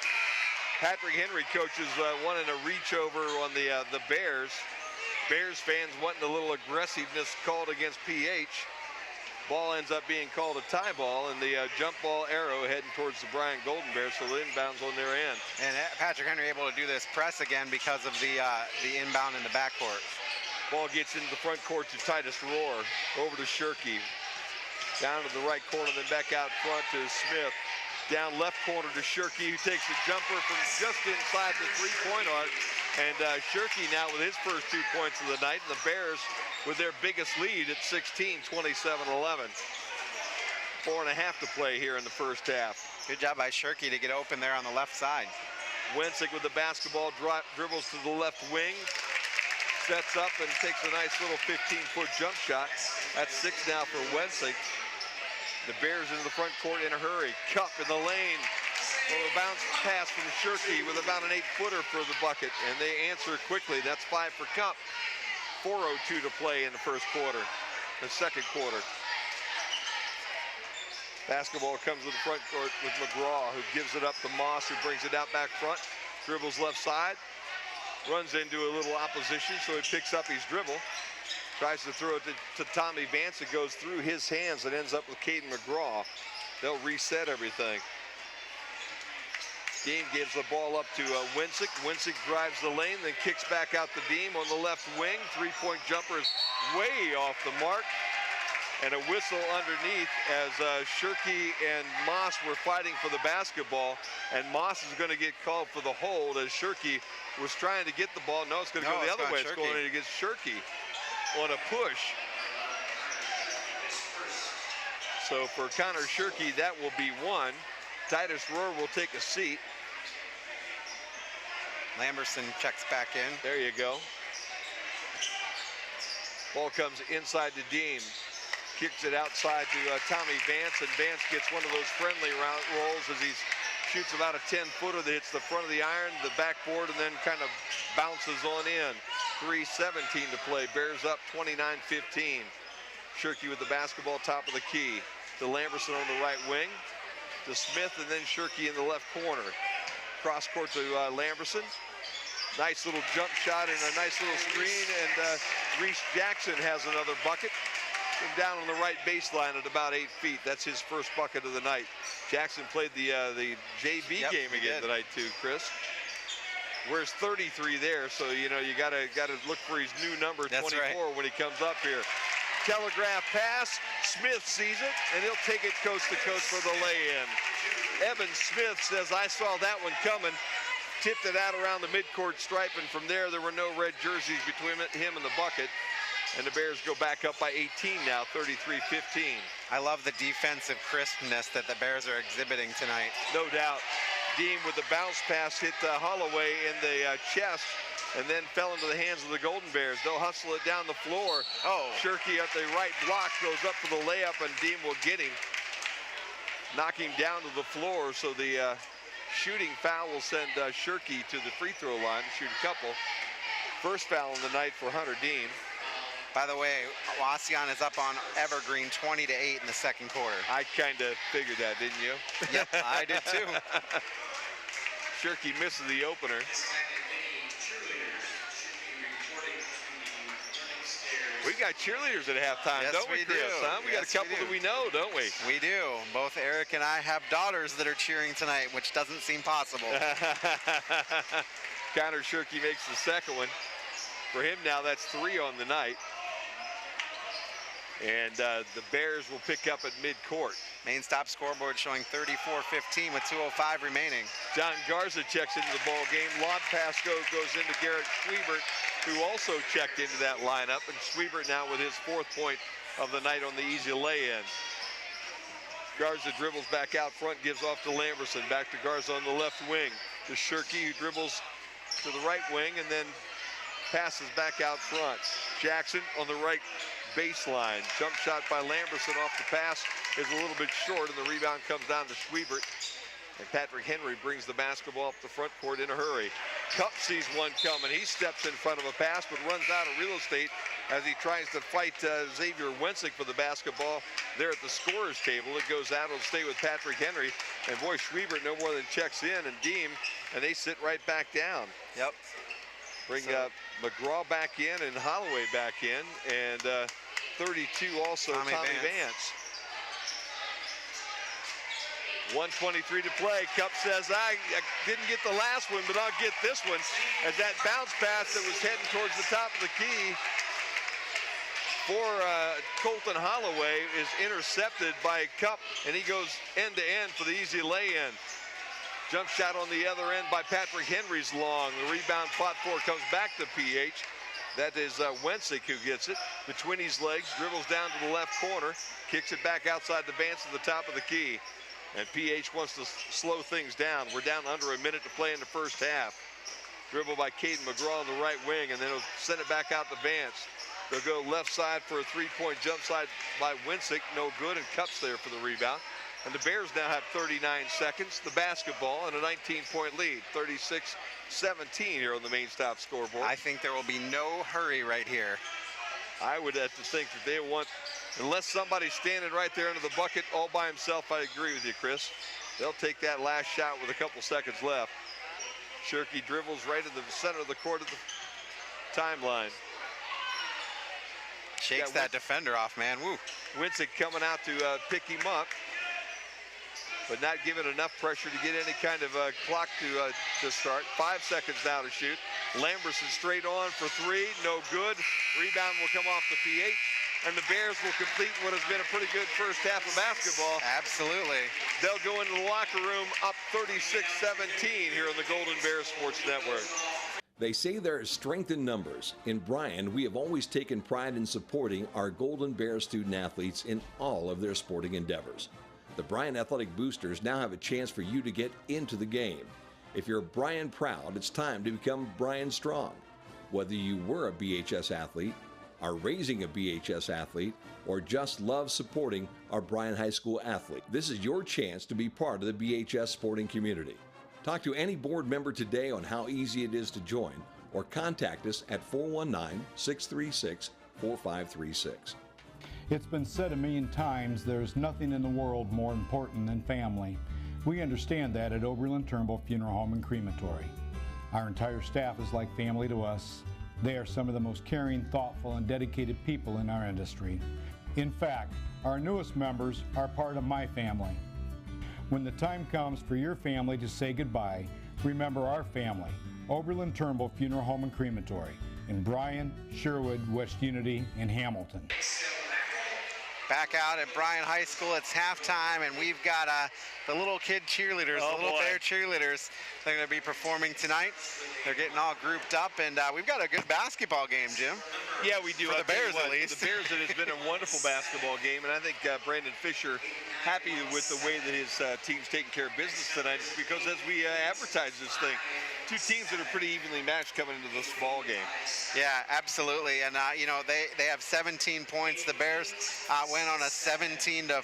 [SPEAKER 1] Patrick Henry coaches wanting a reach over on the Bears. Bears fans wanting a little aggressiveness called against PH. Ball ends up being called a tie ball, and the jump ball arrow heading towards the Bryan Golden Bears, so the inbounds on their end.
[SPEAKER 2] And Patrick Henry able to do this press again because of the inbound in the backcourt.
[SPEAKER 1] Ball gets into the front court to Titus Rohr. Over to Shirky. Down to the right corner, then back out front to Smith. Down left corner to Shirky, who takes a jumper from just inside the three-point arc. And Shirky now with his first 2 points of the night. And the Bears with their biggest lead at 16, 27-11. 4.5 to play here in the first half.
[SPEAKER 2] Good job by Shirky to get open there on the left side.
[SPEAKER 1] Wensick with the basketball, dribbles to the left wing. Sets up and takes a nice little 15-foot jump shot. That's 6 now for Wensick. The Bears into the front court in a hurry. Cup in the lane. A bounce pass from Shirky with about an 8-footer for the bucket, and they answer quickly. That's 5 for Cup. 4:02 to play in the second quarter. Basketball comes to the front court with McGraw, who gives it up to Moss, who brings it out back front. Dribbles left side. Runs into a little opposition, so he picks up his dribble. Tries to throw it to Tommy Vance. It goes through his hands and ends up with Caden McGraw. They'll reset everything. Deem gives the ball up to Winsick. Winsick drives the lane, then kicks back out to Deem on the left wing. Three-point jumper is way off the mark. And a whistle underneath as Shirky and Moss were fighting for the basketball. And Moss is going to get called for the hold as Shirky was trying to get the ball. No, it's going to go the other way. It's going against Shirky on a push. So for Connor Shirky, that will be 1. Titus Rohr will take a seat.
[SPEAKER 2] Lamberson checks back in.
[SPEAKER 1] There you go. Ball comes inside to Deem. Kicks it outside to Tommy Vance, and Vance gets one of those friendly rolls as he shoots about a 10-footer that hits the front of the iron, the backboard, and then kind of bounces on in. 3:17 to play. Bears up 29-15. Shirky with the basketball top of the key. To Lamberson on the right wing. To Smith, and then Shirky in the left corner. Cross court to Lamberson. Nice little jump shot and a nice little screen, and Reese Jackson has another bucket. Down on the right baseline at about 8 feet. That's his first bucket of the night. Jackson played the JV game again tonight too, Chris. Where's 33 there, so you know you gotta look for his new number 24 when he comes up here. Telegraph pass. Smith sees it, and he'll take it coast to coast for the lay-in. Evan Smith says, I saw that one coming. Tipped it out around the midcourt stripe, and from there were no red jerseys between him and the bucket. And the Bears go back up by 18 now, 33-15.
[SPEAKER 2] I love the defensive crispness that the Bears are exhibiting tonight.
[SPEAKER 1] No doubt. Deem with the bounce pass hit Holloway in the chest and then fell into the hands of the Golden Bears. They'll hustle it down the floor. Shirky at the right block goes up for the layup, and Deem will get him. Knock him down to the floor, so the shooting foul will send Shirky to the free throw line to shoot a couple. First foul of the night for Hunter Deem.
[SPEAKER 2] By the way, Wasion is up on Evergreen 20-8 in the second quarter.
[SPEAKER 1] I kind of figured that, didn't you?
[SPEAKER 2] Yep, I did too.
[SPEAKER 1] Shirky misses the opener. We got cheerleaders at halftime,
[SPEAKER 2] yes,
[SPEAKER 1] don't we, Chris? Huh? We got a couple that we know, don't we?
[SPEAKER 2] We do. Both Eric and I have daughters that are cheering tonight, which doesn't seem possible.
[SPEAKER 1] Connor Shirky makes the second one. For him now, that's 3 on the night. And the Bears will pick up at midcourt.
[SPEAKER 2] Main stop scoreboard showing 34-15 with 2:05 remaining.
[SPEAKER 1] John Garza checks into the ball game. Lob pass goes into Garrett Schwiebert, who also checked into that lineup. And Schwiebert now with his 4th point of the night on the easy lay-in. Garza dribbles back out front, gives off to Lamberson. Back to Garza on the left wing. To Shirky, who dribbles to the right wing and then passes back out front. Jackson on the right baseline. Jump shot by Lamberson off the pass is a little bit short, and the rebound comes down to Schwiebert. And Patrick Henry brings the basketball up the front court in a hurry. Cup sees one coming. He steps in front of a pass, but runs out of real estate as he tries to fight Xavier Wensick for the basketball there at the scorer's table. It goes out. It'll stay with Patrick Henry. And boy, Schwiebert no more than checks in, and Deem, and they sit right back down.
[SPEAKER 2] Yep.
[SPEAKER 1] Bring McGraw back in and Holloway back in, and 32 also Tommy Vance. 1:23 to play. Cup says, I didn't get the last one, but I'll get this one. As that bounce pass that was heading towards the top of the key for Colton Holloway is intercepted by Cup, and he goes end to end for the easy lay-in. Jump shot on the other end by Patrick Henry's long. The rebound fought for comes back to PH. That is Wensick who gets it. Between his legs, dribbles down to the left corner, kicks it back outside the Vance to the top of the key. And PH wants to slow things down. We're down under a minute to play in the first half. Dribble by Caden McGraw on the right wing, and then he'll send it back out to Vance. They'll go left side for a three-point jump side by Winsick. No good, and Cups there for the rebound. And the Bears now have 39 seconds. The basketball and a 19-point lead, 36-17 here on the main stop scoreboard.
[SPEAKER 2] I think there will be no hurry right here.
[SPEAKER 1] I would have to think that they want, unless somebody's standing right there under the bucket all by himself, I agree with you, Chris. They'll take that last shot with a couple seconds left. Shirky dribbles right in the center of the court of the timeline.
[SPEAKER 2] Shakes that defender off, man. Woo.
[SPEAKER 1] Winsick coming out to pick him up, but not giving enough pressure to get any kind of clock to start. 5 seconds now to shoot. Lamberson straight on for three, no good. Rebound will come off the PH, and the Bears will complete what has been a pretty good first half of basketball.
[SPEAKER 2] Absolutely.
[SPEAKER 1] They'll go into the locker room up 36-17 here on the Golden Bears Sports Network.
[SPEAKER 7] They say there is strength in numbers. In Bryan, we have always taken pride in supporting our Golden Bears student athletes in all of their sporting endeavors. The Bryan Athletic Boosters now have a chance for you to get into the game. If you're Bryan proud, it's time to become Bryan strong. Whether you were a BHS athlete, are raising a BHS athlete, or just love supporting our Bryan High School athlete, this is your chance to be part of the BHS sporting community. Talk to any board member today on how easy it is to join, or contact us at 419-636-4536.
[SPEAKER 8] It's been said a million times, there's nothing in the world more important than family. We understand that at Oberlin Turnbull Funeral Home and Crematory. Our entire staff is like family to us. They are some of the most caring, thoughtful, and dedicated people in our industry. In fact, our newest members are part of my family. When the time comes for your family to say goodbye, remember our family, Oberlin Turnbull Funeral Home and Crematory, in Bryan, Sherwood, West Unity, and Hamilton.
[SPEAKER 2] Back out at Bryan High School, it's halftime, and we've got the little kid cheerleaders, the little Bear cheerleaders. They're going to be performing tonight. They're getting all grouped up, and we've got a good basketball game, Jim.
[SPEAKER 1] Yeah, we do.
[SPEAKER 2] For the Bears, at least.
[SPEAKER 1] The Bears, it has been a wonderful basketball game, and I think Brandon Fisher happy with the way that his team's taking care of business tonight, because as we advertise this thing, two teams that are pretty evenly matched coming into this ball game.
[SPEAKER 2] Yeah, absolutely. And you know, they have 17 points. The Bears went on a 19 to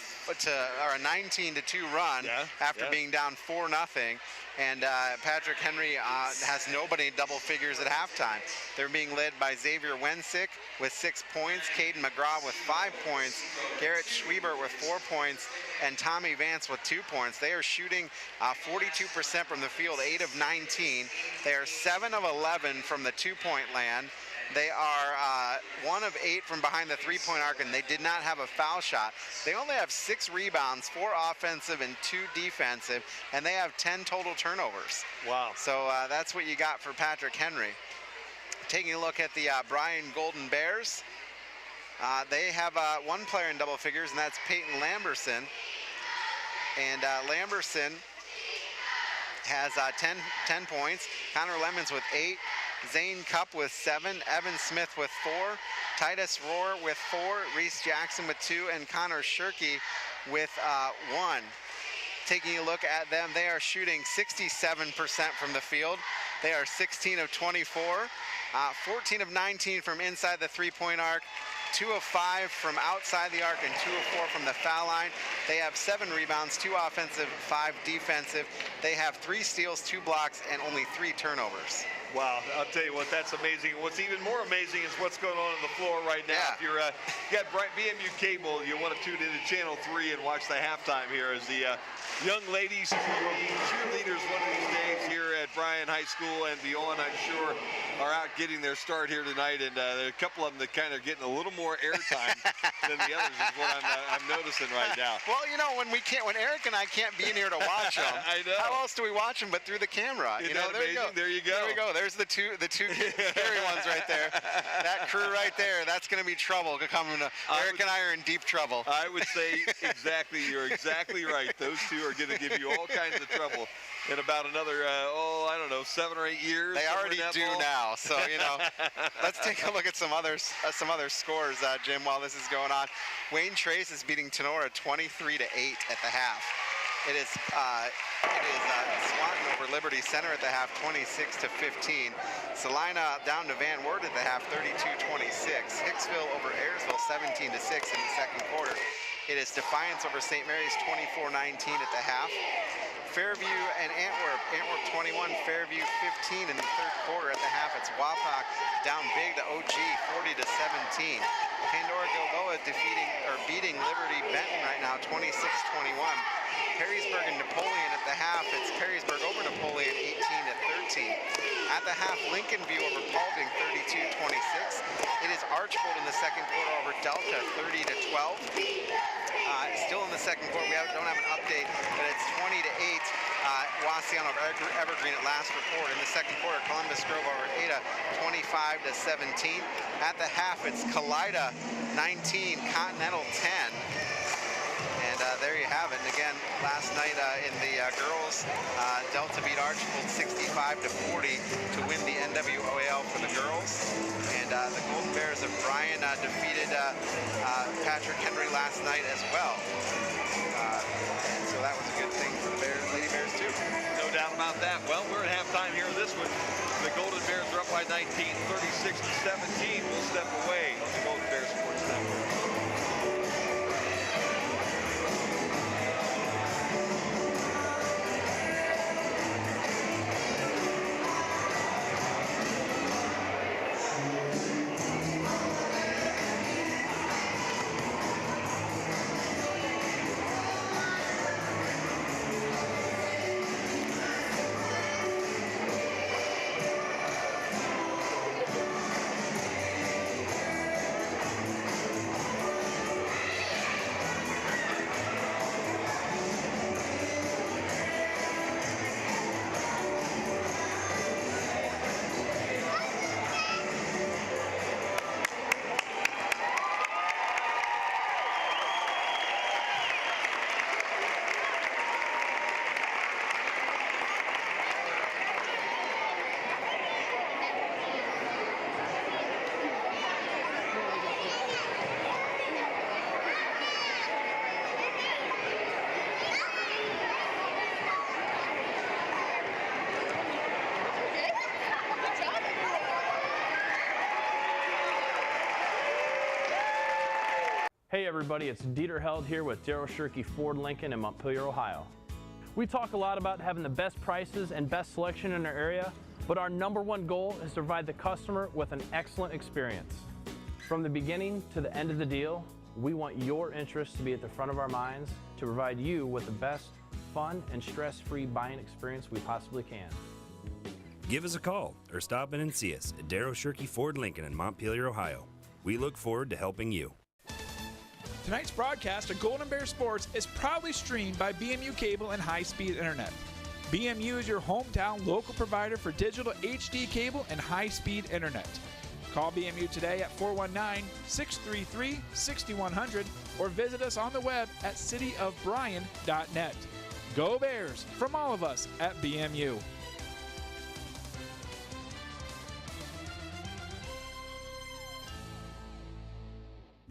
[SPEAKER 2] 2 run after being down 4-0. And Patrick Henry has nobody in double figures at halftime. They're being led by Xavier Wensick with 6 points, Caden McGraw with 5 points, Garrett Schwiebert with 4 points, and Tommy Vance with 2 points. They are shooting 42% from the field, 8 of 19. They are 7 of 11 from the 2-point land. They are 1 of 8 from behind the 3-point arc, and they did not have a foul shot. They only have 6 rebounds, 4 offensive and 2 defensive, and they have 10 total turnovers.
[SPEAKER 1] Wow.
[SPEAKER 2] So that's what you got for Patrick Henry. Taking a look at the Bryan Golden Bears, they have 1 player in double figures, and that's Peyton Lamberson. And Lamberson has 10 points. Connor Lemons with 8. Zane Cup with 7, Evan Smith with 4, Titus Rohr with 4, Reese Jackson with 2, and Connor Shirky with 1. Taking a look at them, they are shooting 67% from the field. They are 16 of 24, 14 of 19 from inside the 3-point arc, 2 of 5 from outside the arc, and 2 of 4 from the foul line. They have 7 rebounds, 2 offensive, 5 defensive. They have 3 steals, 2 blocks, and only 3 turnovers.
[SPEAKER 1] Wow, I'll tell you what, that's amazing. What's even more amazing is what's going on the floor right now.
[SPEAKER 2] Yeah.
[SPEAKER 1] If you're got BMU cable, you want to tune into Channel 3 and watch the halftime here as the young ladies will be cheerleaders one of these days here at Bryan High School and beyond, I'm sure, are out getting their start here tonight. And there are a couple of them that kind of getting a little more airtime than the others is what I'm noticing right now.
[SPEAKER 2] Well, you know, when Eric and I can't be in here to watch them,
[SPEAKER 1] I know.
[SPEAKER 2] How else do we watch them but through the camera?
[SPEAKER 1] Isn't
[SPEAKER 2] you know,
[SPEAKER 1] that amazing? There you go.
[SPEAKER 2] There we go. There's the two scary ones right there. That crew right there, that's going to be trouble coming to. Eric and I are in deep trouble.
[SPEAKER 1] I would say exactly, you're exactly right. Those two are going to give you all kinds of trouble in about another, I don't know, 7 or 8 years.
[SPEAKER 2] They already do now, so, you know. Let's take a look at some other scores, Jim, while this is going on. Wayne Trace is beating Tenora 23-8 at the half. It is Swanton over Liberty Center at the half, 26-15. Salina down to Van Wert at the half, 32-26. Hicksville over Ayersville, 17-6 in the second quarter. It is Defiance over St. Mary's, 24-19 at the half. Fairview and Antwerp 21, Fairview 15 in the third quarter. At the half, it's Wapak down big to OG, 40-17. Pandora Gilboa beating Liberty Benton right now, 26-21. Perrysburg and Napoleon at the half, it's Perrysburg over Napoleon, 18-13. At the half, Lincoln View over Paulding, 32-26. It is Archbold in the second quarter over Delta, 30-12. Still in the second quarter, we don't have an update, but it's 20-8. Wauseon over Evergreen at last report. In the second quarter, Columbus Grove over Ada, 25-17. At the half, it's Kalida 19, Continental 10. And there you have it. And again, last night in the girls, Delta beat Archbold 65-40 to win the NWOAL for the girls. And the Golden Bears of Bryan defeated Patrick Henry last night as well. And so that was a good thing for the Lady Bears too.
[SPEAKER 1] No doubt about that. Well, we're at halftime here in this one. The Golden Bears are up by 19, 36-17. We'll step away on the Golden Bears Sports Network.
[SPEAKER 9] Hey everybody, it's Dieter Held here with Daryl Shirkey Ford Lincoln in Montpelier, Ohio. We talk a lot about having the best prices and best selection in our area, but our number one goal is to provide the customer with an excellent experience. From the beginning to the end of the deal, we want your interests to be at the front of our minds to provide you with the best fun and stress-free buying experience we possibly can.
[SPEAKER 12] Give us a call or stop in and see us at Daryl Shirkey Ford Lincoln in Montpelier, Ohio. We look forward to helping you.
[SPEAKER 10] Tonight's broadcast of Golden Bear Sports is proudly streamed by BMU Cable and high-speed internet. BMU is your hometown local provider for digital HD cable and high-speed internet. Call BMU today at 419-633-6100 or visit us on the web at cityofbryan.net. Go Bears from all of us at BMU.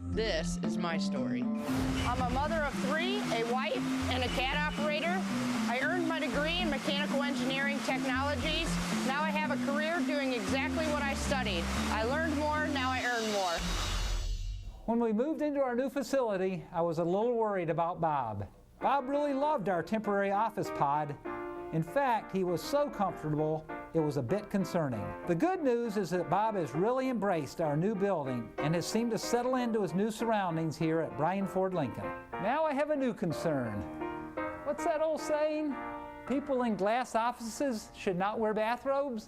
[SPEAKER 5] This is my story. I'm a mother of three, a wife, and a cat operator. I earned my degree in mechanical engineering technologies. Now I have a career doing exactly what I studied. I learned more, now I earn more.
[SPEAKER 3] When we moved into our new facility, I was a little worried about Bob. Bob really loved our temporary office pod. In fact, he was so comfortable, it was a bit concerning. The good news is that Bob has really embraced our new building and has seemed to settle into his new surroundings here at Bryan Ford Lincoln. Now I have a new concern. What's that old saying? People in glass offices should not wear bathrobes?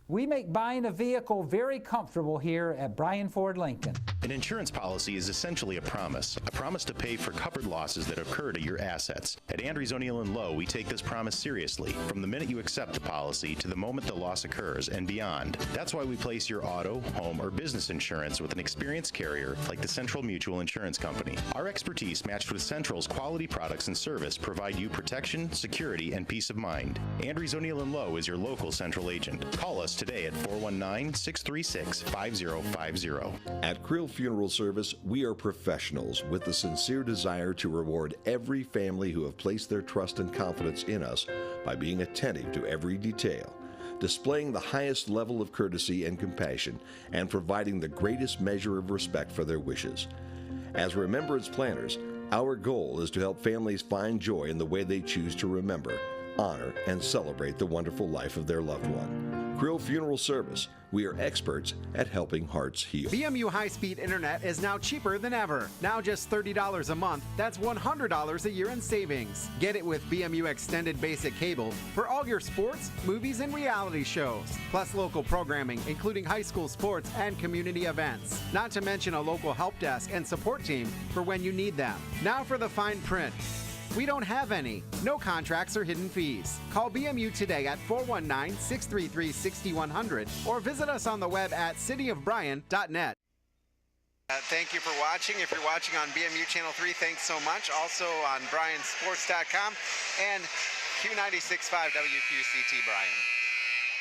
[SPEAKER 3] We make buying a vehicle very comfortable here at Bryan Ford Lincoln.
[SPEAKER 4] An insurance policy is essentially a promise to pay for covered losses that occur to your assets. At Andrews O'Neill & Lowe, we take this promise seriously, from the minute you accept the policy to the moment the loss occurs and beyond. That's why we place your auto, home, or business insurance with an experienced carrier like the Central Mutual Insurance Company. Our expertise, matched with Central's quality products and service, provide you protection, security, and peace of mind. Andrews O'Neill & Lowe is your local Central agent. Call us today at 419-636-5050.
[SPEAKER 7] At Creel Funeral Service, we are professionals with the sincere desire to reward every family who have placed their trust and confidence in us by being attentive to every detail, displaying the highest level of courtesy and compassion, and providing the greatest measure of respect for their wishes. As remembrance planners, our goal is to help families find joy in the way they choose to remember, honor, and celebrate the wonderful life of their loved one. Krill Funeral Service, we are experts at helping hearts heal.
[SPEAKER 6] BMU high-speed internet is now cheaper than ever. Now just $30 a month. That's $100 a year in savings. Get it with BMU extended basic cable for all your sports, movies, and reality shows. Plus local programming, including high school sports and community events. Not to mention a local help desk and support team for when you need them. Now for the fine print. We don't have any. No contracts or hidden fees. Call BMU today at 419-633-6100 or visit us on the web at cityofbryan.net.
[SPEAKER 2] Thank you for watching. If you're watching on BMU Channel 3, thanks so much. Also on bryansports.com and Q96.5 WQCT Bryan.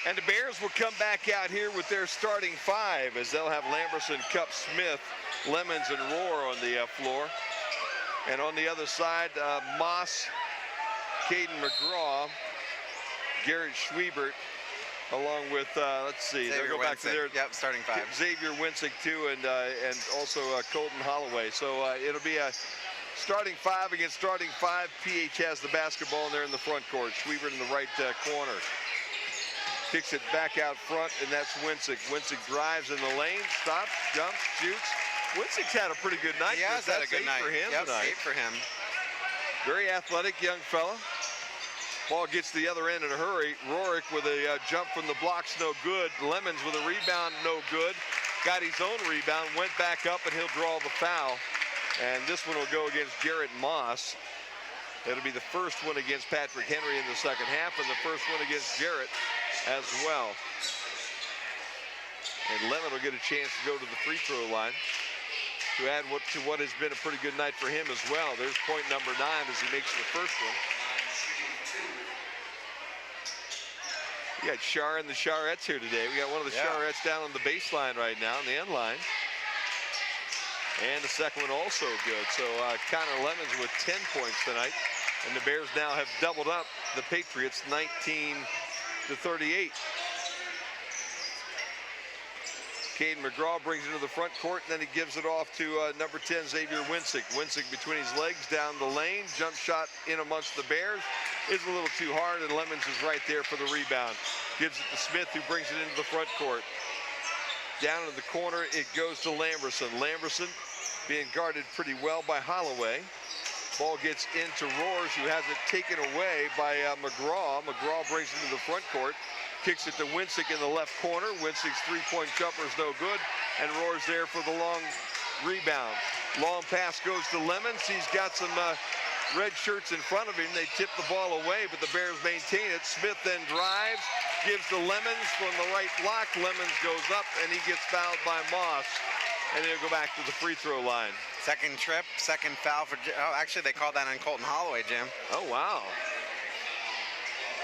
[SPEAKER 1] And the Bears will come back out here with their starting five as they'll have Lamberson, Cup, Smith, Lemons, and Rohr on the floor. And on the other side, Moss, Caden McGraw, Garrett Schwiebert, along with, let's see, they'll go back to their
[SPEAKER 2] starting five.
[SPEAKER 1] Xavier Winsick, too, and also Colton Holloway. So it'll be a starting five against starting five. PH has the basketball, and they're in the front court. Schwiebert in the right corner. Kicks it back out front, and that's Winsick. Winsick drives in the lane, stops, jumps, shoots. Winsick's had a pretty good night.
[SPEAKER 2] He has had a good night
[SPEAKER 1] for him tonight.
[SPEAKER 2] 8 for him.
[SPEAKER 1] Very athletic young fella. Ball gets to the other end in a hurry. Rohrick with a jump from the blocks, no good. Lemons with a rebound, no good. Got his own rebound, went back up, and he'll draw the foul. And this one will go against Jarrett Moss. It'll be the first one against Patrick Henry in the second half, and the first one against Jarrett as well. And Lemon will get a chance to go to the free throw line to add to what has been a pretty good night for him as well. There's point number 9 as he makes the first one. We got Shar and the Sharettes here today. We got one of the Sharettes down on the baseline right now on the end line. And the second one also good. So Connor Lemons with 10 points tonight. And the Bears now have doubled up the Patriots 19-38. Caden McGraw brings it to the front court, and then he gives it off to number 10, Xavier Winsick. Winsick between his legs down the lane. Jump shot in amongst the Bears is a little too hard, and Lemons is right there for the rebound. Gives it to Smith, who brings it into the front court. Down in the corner, it goes to Lamberson. Lamberson being guarded pretty well by Holloway. Ball gets into Rohrs, who has it taken away by McGraw. McGraw brings it into the front court. Kicks it to Winsick in the left corner. Winsick's three-point jumper is no good, and Rohr's there for the long rebound. Long pass goes to Lemons. He's got some red shirts in front of him. They tip the ball away, but the Bears maintain it. Smith then drives, gives to Lemons from the right block. Lemons goes up, and he gets fouled by Moss, and he'll go back to the free throw line.
[SPEAKER 2] Second trip, second foul for, actually they called that on Colton Holloway, Jim.
[SPEAKER 1] Oh, wow.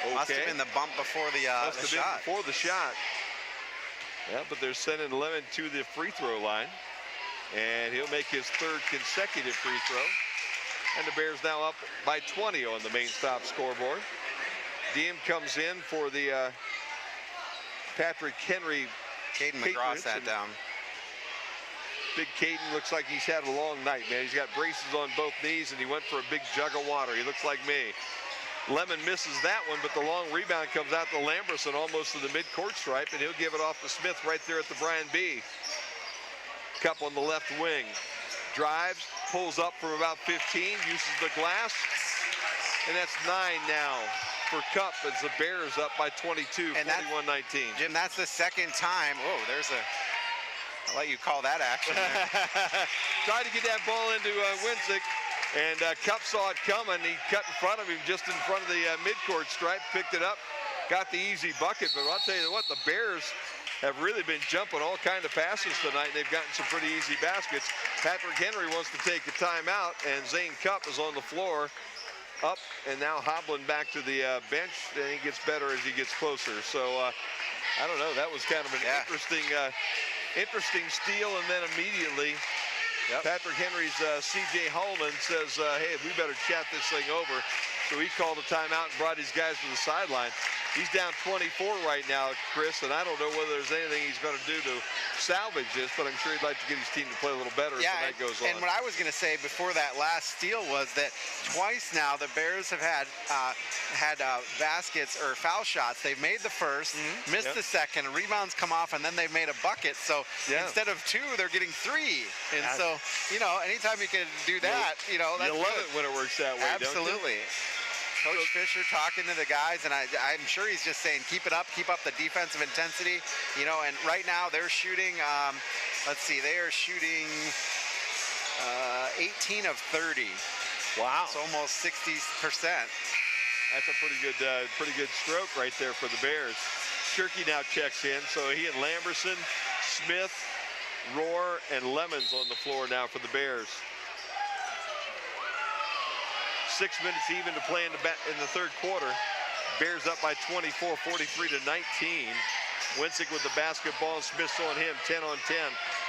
[SPEAKER 1] Okay.
[SPEAKER 2] Must have been the bump before the shot.
[SPEAKER 1] Before the shot. Yeah, but they're sending Lemon to the free throw line. And he'll make his third consecutive free throw. And the Bears now up by 20 on the main stop scoreboard. Diem comes in for the Patrick Henry.
[SPEAKER 2] Caden McGraw sat down.
[SPEAKER 1] Big Caden looks like he's had a long night, man. He's got braces on both knees, and he went for a big jug of water. He looks like me. Lemon misses that one, but the long rebound comes out to Lamberson almost to the midcourt stripe, and he'll give it off to Smith right there at the Bryan B. Cup on the left wing. Drives, pulls up from about 15, uses the glass, and that's 9 now for Cup as the Bears up by 22, 41-19.
[SPEAKER 2] Jim, that's the second time. Oh, there's a... I'll let you call that action there.
[SPEAKER 1] Tried to get that ball into Winsick, and Cup saw it coming. He cut in front of him, just in front of the midcourt stripe, picked it up, got the easy bucket. But I'll tell you what, the Bears have really been jumping all kind of passes tonight. They've gotten some pretty easy baskets. Patrick Henry wants to take a timeout, and Zane Cup is on the floor, up and now hobbling back to the bench, and he gets better as he gets closer. So I don't know, that was kind of an interesting Interesting steal, and then immediately Patrick Henry's C.J. Holman says, hey, we better chat this thing over. So he called a timeout and brought his guys to the sideline. He's down 24 right now, Chris, and I don't know whether there's anything he's going to do to salvage this, but I'm sure he'd like to get his team to play a little better as the night goes on.
[SPEAKER 2] And what I was going to say before that last steal was that twice now the Bears have had baskets or foul shots. They've made the first, missed the second, rebounds come off, and then they've made a bucket. So instead of 2, they're getting 3. And so, you know, anytime you can do that, you know, that's
[SPEAKER 1] you love it when it works that way,
[SPEAKER 2] absolutely.
[SPEAKER 1] Don't you?
[SPEAKER 2] Coach Fisher talking to the guys, and I'm sure he's just saying, keep it up, keep up the defensive intensity, you know, and right now they're shooting, let's see, they are shooting 18 of 30.
[SPEAKER 1] Wow.
[SPEAKER 2] It's almost 60%.
[SPEAKER 1] That's a pretty good stroke right there for the Bears. Shirky now checks in, so he and Lamberson, Smith, Rohr, and Lemons on the floor now for the Bears. 6 minutes even to play in the third quarter. Bears up by 24, 43 to 19. Winsick with the basketball, Smith's on him, 10 on 10.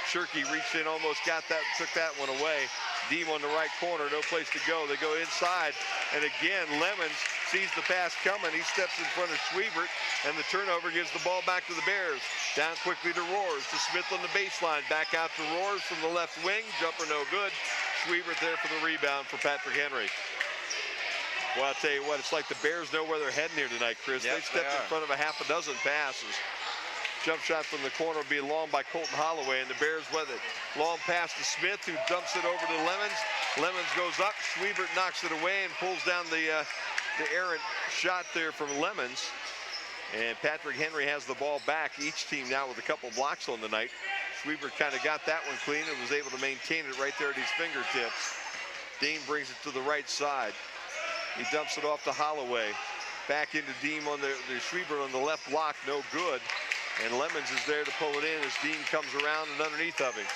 [SPEAKER 1] Shirky reached in, almost got that, took that one away. Deem on the right corner, no place to go. They go inside, and again, Lemons sees the pass coming. He steps in front of Schwiebert, and the turnover gives the ball back to the Bears. Down quickly to Roars, to Smith on the baseline. Back out to Roars from the left wing. Jumper no good. Schwiebert there for the rebound for Patrick Henry. Well, I'll tell you what, it's like the Bears know where they're heading here tonight, Chris.
[SPEAKER 2] Yep,
[SPEAKER 1] they stepped in front of a half a dozen passes. Jump shot from the corner will be long by Colton Holloway, and the Bears with it. Long pass to Smith, who dumps it over to Lemons. Lemons goes up, Schwiebert knocks it away and pulls down the errant shot there from Lemons. And Patrick Henry has the ball back. Each team now with a couple blocks on the night. Schwiebert kind of got that one clean and was able to maintain it right there at his fingertips. Dean brings it to the right side. He dumps it off to Holloway. Back into Deem on the Schwiebert on the left block, no good. And Lemons is there to pull it in as Dean comes around and underneath of him.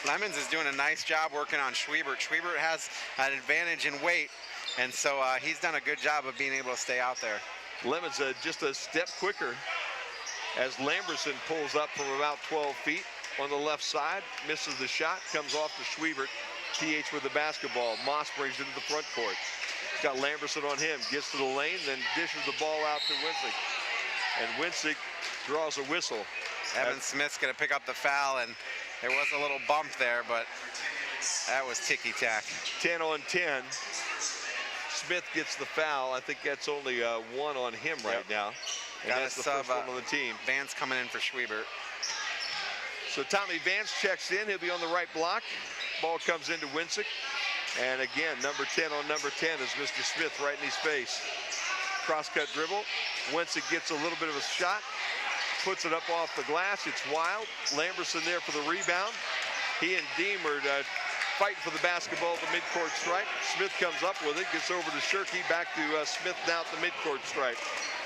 [SPEAKER 2] Lemons is doing a nice job working on Schwiebert. Schwiebert has an advantage in weight, and so he's done a good job of being able to stay out there.
[SPEAKER 1] Lemons just a step quicker as Lamberson pulls up from about 12 feet on the left side, misses the shot, comes off to Schwiebert. TH with the basketball. Moss brings it to the front court. He's got Lamberson on him, gets to the lane, then dishes the ball out to Winsick. And Winsick draws a whistle.
[SPEAKER 2] Evan Smith's going to pick up the foul, and there was a little bump there, but that was ticky-tack.
[SPEAKER 1] 10 on 10. Smith gets the foul. I think that's only 1 on him right now. And
[SPEAKER 2] Got
[SPEAKER 1] that's
[SPEAKER 2] a
[SPEAKER 1] the first one on the team.
[SPEAKER 2] Vance coming in for Schwiebert.
[SPEAKER 1] So Tommy Vance checks in. He'll be on the right block. Ball comes into Winsick. And again, number 10 on number 10 is Mr. Smith right in his face. Cross-cut dribble. Winsick gets a little bit of a shot. Puts it up off the glass. It's wild. Lamberson there for the rebound. He and Deem are fighting for the basketball at the midcourt stripe. Smith comes up with it. Gets over to Shirky. Back to Smith now at the midcourt stripe.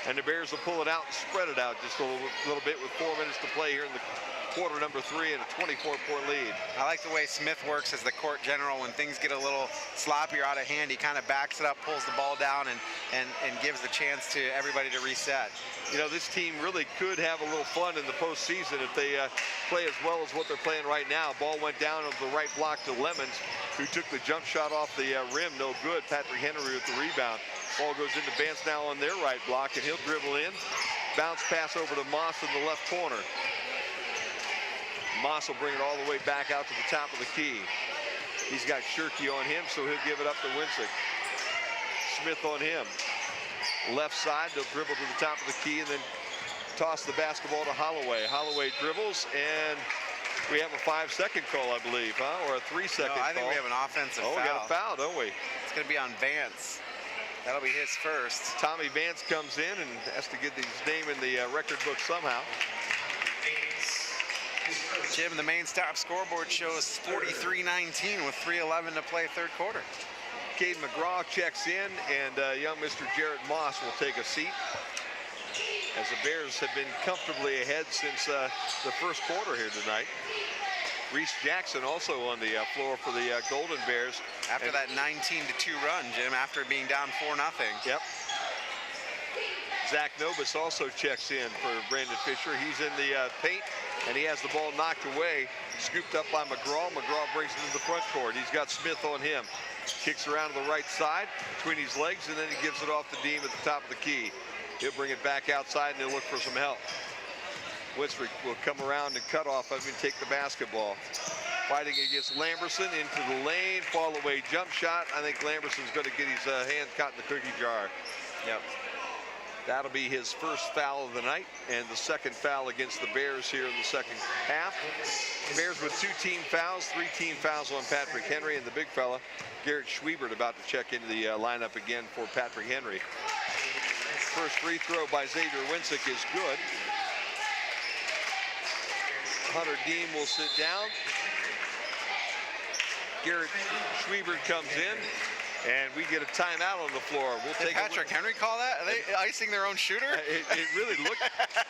[SPEAKER 1] And the Bears will pull it out and spread it out just a little bit with 4 minutes to play here in the quarter number 3 and a 24-point lead.
[SPEAKER 2] I like the way Smith works as the court general. When things get a little sloppy or out of hand, he kind of backs it up, pulls the ball down, and gives the chance to everybody to reset.
[SPEAKER 1] You know, this team really could have a little fun in the postseason if they play as well as what they're playing right now. Ball went down on the right block to Lemons, who took the jump shot off the rim. No good. Patrick Henry with the rebound. Ball goes into Vance now on their right block, and he'll dribble in. Bounce pass over to Moss in the left corner. Moss will bring it all the way back out to the top of the key. He's got Shirky on him, so he'll give it up to Winsick. Smith on him. Left side, they'll dribble to the top of the key and then toss the basketball to Holloway. Holloway dribbles, and we have a 5-second call, I believe, huh? Or a 3-second call.
[SPEAKER 2] I think we have an offensive foul.
[SPEAKER 1] Oh, we got a foul, don't we?
[SPEAKER 2] It's going to be on Vance. That'll be his first.
[SPEAKER 1] Tommy Vance comes in and has to get his name in the record book somehow.
[SPEAKER 2] Jim, the main stop scoreboard shows 43-19 with 3:11 to play third quarter.
[SPEAKER 1] Cade McGraw checks in, and young Mr. Jarrett Moss will take a seat as the Bears have been comfortably ahead since the first quarter here tonight. Reese Jackson also on the floor for the Golden Bears.
[SPEAKER 2] After that 19-2 run, Jim, after being down 4-0.
[SPEAKER 1] Yep. Zach Nobis also checks in for Brandon Fisher. He's in the paint and he has the ball knocked away, scooped up by McGraw. McGraw brings it into the front court. He's got Smith on him. Kicks around to the right side between his legs, and then he gives it off to Deem at the top of the key. He'll bring it back outside, and he'll look for some help. Witzrick will come around and cut off and take the basketball. Fighting against Lamberson into the lane, fall away jump shot. I think Lamberson's going to get his hand caught in the cookie jar. Yep. That'll be his first foul of the night and the second foul against the Bears here in the second half. Bears with 2 team fouls, 3 team fouls on Patrick Henry, and the big fella, Garrett Schwiebert, about to check into the lineup again for Patrick Henry. First free throw by Xavier Winsick is good. Hunter Deem will sit down. Garrett Schwiebert comes in, and we get a timeout on the floor. We'll take
[SPEAKER 2] Patrick Henry call that? Are they icing their own shooter?
[SPEAKER 1] It really looked,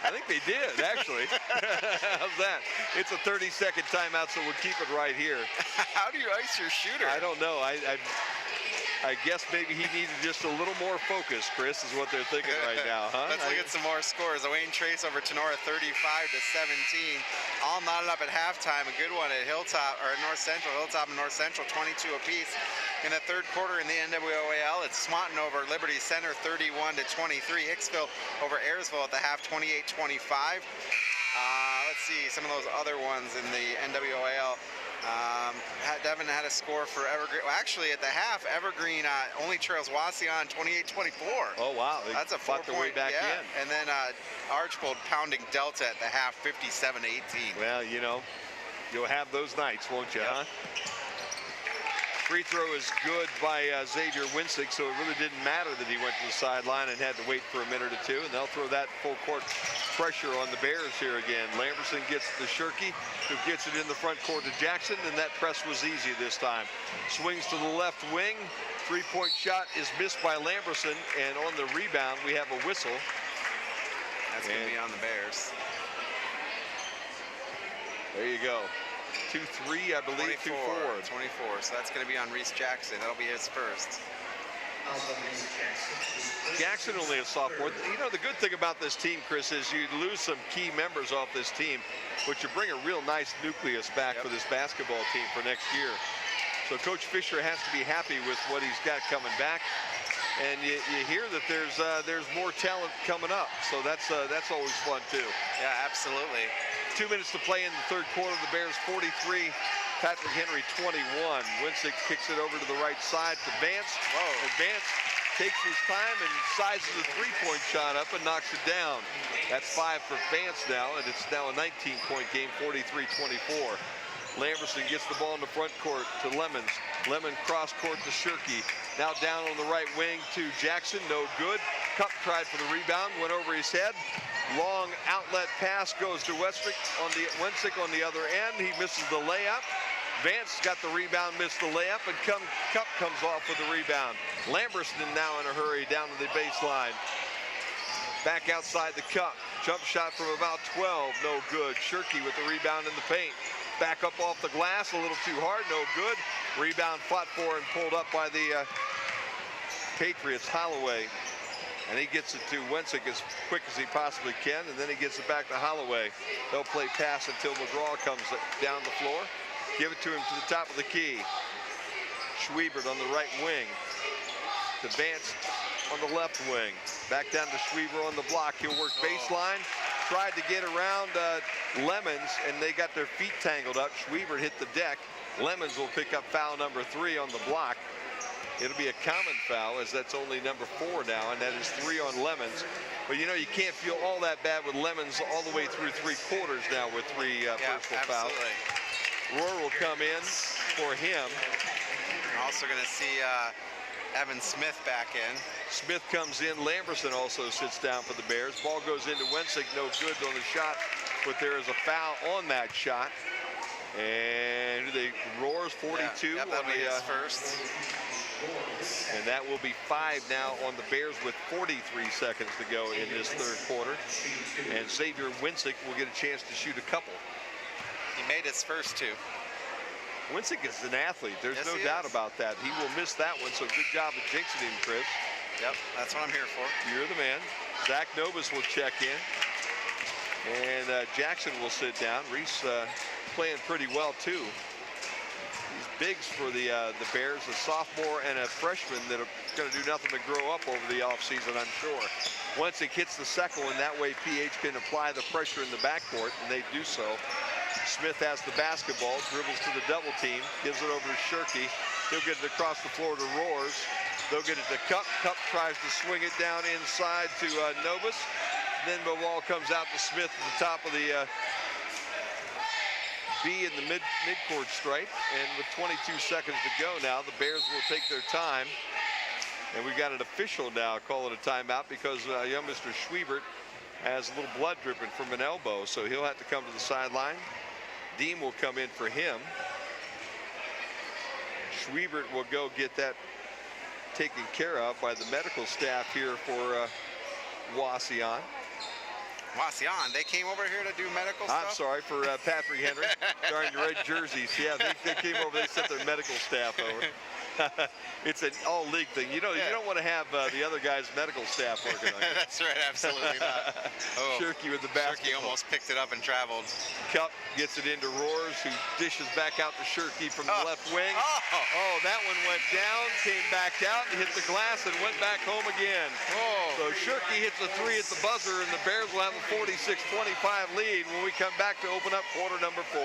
[SPEAKER 1] I think they did, actually. How's that? It's a 30-second timeout, so we'll keep it right here.
[SPEAKER 2] How do you ice your shooter?
[SPEAKER 1] I don't know. I guess maybe he needed just a little more focus, Chris, is what they're thinking right now, huh?
[SPEAKER 2] Let's look at some more scores. Wayne Trace over Tenora, 35-17. All knotted up at halftime. A good one at Hilltop, or at North Central. Hilltop and North Central, 22 apiece. In the third quarter in the NWOAL, it's Swanton over Liberty Center, 31-23. Hicksville over Ayersville at the half, 28-25. Let's see some of those other ones in the NWOAL. Devon had a score for Evergreen. Well, actually, at the half, Evergreen only trails Wauseon 28-24.
[SPEAKER 1] Oh, wow. They
[SPEAKER 2] That's a
[SPEAKER 1] fought their way back in.
[SPEAKER 2] And then Archbold pounding Delta at the half, 57-18.
[SPEAKER 1] Well, you know, you'll have those nights, won't you, huh? Free throw is good by Xavier Winsick, so it really didn't matter that he went to the sideline and had to wait for a minute or two, and they'll throw that full court pressure on the Bears here again. Lamberson gets the Shirky, who gets it in the front court to Jackson, and that press was easy this time. Swings to the left wing. Three-point shot is missed by Lamberson, and on the rebound, we have a whistle.
[SPEAKER 2] That's going to be on the Bears.
[SPEAKER 1] There you go. 2-3, I believe.
[SPEAKER 2] 24, so that's going to be on Reese Jackson. That'll be his first.
[SPEAKER 1] Jackson only a sophomore. You know, the good thing about this team, Chris, is you lose some key members off this team, but you bring a real nice nucleus back for this basketball team for next year. So Coach Fisher has to be happy with what he's got coming back. And you hear that there's more talent coming up, so that's always fun too.
[SPEAKER 2] Yeah, absolutely.
[SPEAKER 1] 2 minutes to play in the third quarter. The Bears 43, Patrick Henry 21. Winsick kicks it over to the right side to Vance. Whoa. And Vance takes his time and sizes a three-point shot up and knocks it down. That's 5 for Vance now, and it's now a 19-point game, 43-24. Lamberson gets the ball in the front court to Lemons. Lemon cross court to Shirky. Now down on the right wing to Jackson, no good. Cup tried for the rebound, went over his head. Long outlet pass goes to Winsick on the other end. He misses the layup. Vance got the rebound, missed the layup, and Cup comes off with the rebound. Lamberson now in a hurry down to the baseline. Back outside the Cup. Jump shot from about 12, no good. Shirky with the rebound in the paint. Back up off the glass, a little too hard, no good. Rebound fought for and pulled up by the Patriots, Holloway. And he gets it to Winsick as quick as he possibly can, and then he gets it back to Holloway. They'll play pass until McGraw comes down the floor. Give it to him to the top of the key. Schwiebert on the right wing. To Vance on the left wing. Back down to Schwiebert on the block. He'll work baseline. Tried to get around Lemons, and they got their feet tangled up. Schwiebert hit the deck. Lemons will pick up foul number 3 on the block. It'll be a common foul, as that's only number 4 now, and that is 3 on Lemons. But you know, you can't feel all that bad with Lemons all the way through 3 quarters now with 3 personal fouls. Rohr will come in for him.
[SPEAKER 2] We're also going to see Evan Smith back in.
[SPEAKER 1] Smith comes in. Lamberson also sits down for the Bears. Ball goes into Winsick, no good on the shot, but there is a foul on that shot. And Rohr's 42
[SPEAKER 2] that'll
[SPEAKER 1] on
[SPEAKER 2] be
[SPEAKER 1] the
[SPEAKER 2] his first.
[SPEAKER 1] And that will be 5 now on the Bears with 43 seconds to go in this third quarter. And Xavier Winsick will get a chance to shoot a couple.
[SPEAKER 2] He made his first 2.
[SPEAKER 1] Winsick is an athlete. There's
[SPEAKER 2] yes,
[SPEAKER 1] no doubt about that. He will miss that one, so good job of jinxing him, Chris.
[SPEAKER 2] Yep, that's what I'm here for.
[SPEAKER 1] You're the man. Zach Novus will check in. And Jackson will sit down. Reese playing pretty well too. These bigs for the Bears, a sophomore and a freshman that are going to do nothing but grow up over the offseason, I'm sure. Once it hits the second one, that way PH can apply the pressure in the backcourt, and they do so. Smith has the basketball, dribbles to the double team, gives it over to Shirky. He'll get it across the floor to Roars. They'll get it to Cup. Cup tries to swing it down inside to Novus. Then the ball comes out to Smith at the top of the B in the midcourt stripe. And with 22 seconds to go now, the Bears will take their time. And we got an official now call it a timeout because young Mr. Schwiebert has a little blood dripping from an elbow, so he'll have to come to the sideline. Deem will come in for him. Schwiebert will go get that taken care of by the medical staff here for Wauseon.
[SPEAKER 2] Wauseon, they came over here to do medical stuff?
[SPEAKER 1] I'm sorry for Patrick Henry. Wearing the red jerseys. Yeah, they came over, they sent their medical staff over. It's an all-league thing. You know, you don't want to have the other guys' medical staff working on you.
[SPEAKER 2] That's right, absolutely not. Oh,
[SPEAKER 1] Shirky with the basketball.
[SPEAKER 2] Shirky almost picked it up and traveled.
[SPEAKER 1] Cup gets it into Roars, who dishes back out to Shirky from the left wing. Oh, that one went down, came back out, and hit the glass, and went back home again. So Shirky hits a three at the buzzer, and the Bears will have a 46-25 lead when we come back to open up quarter number 4.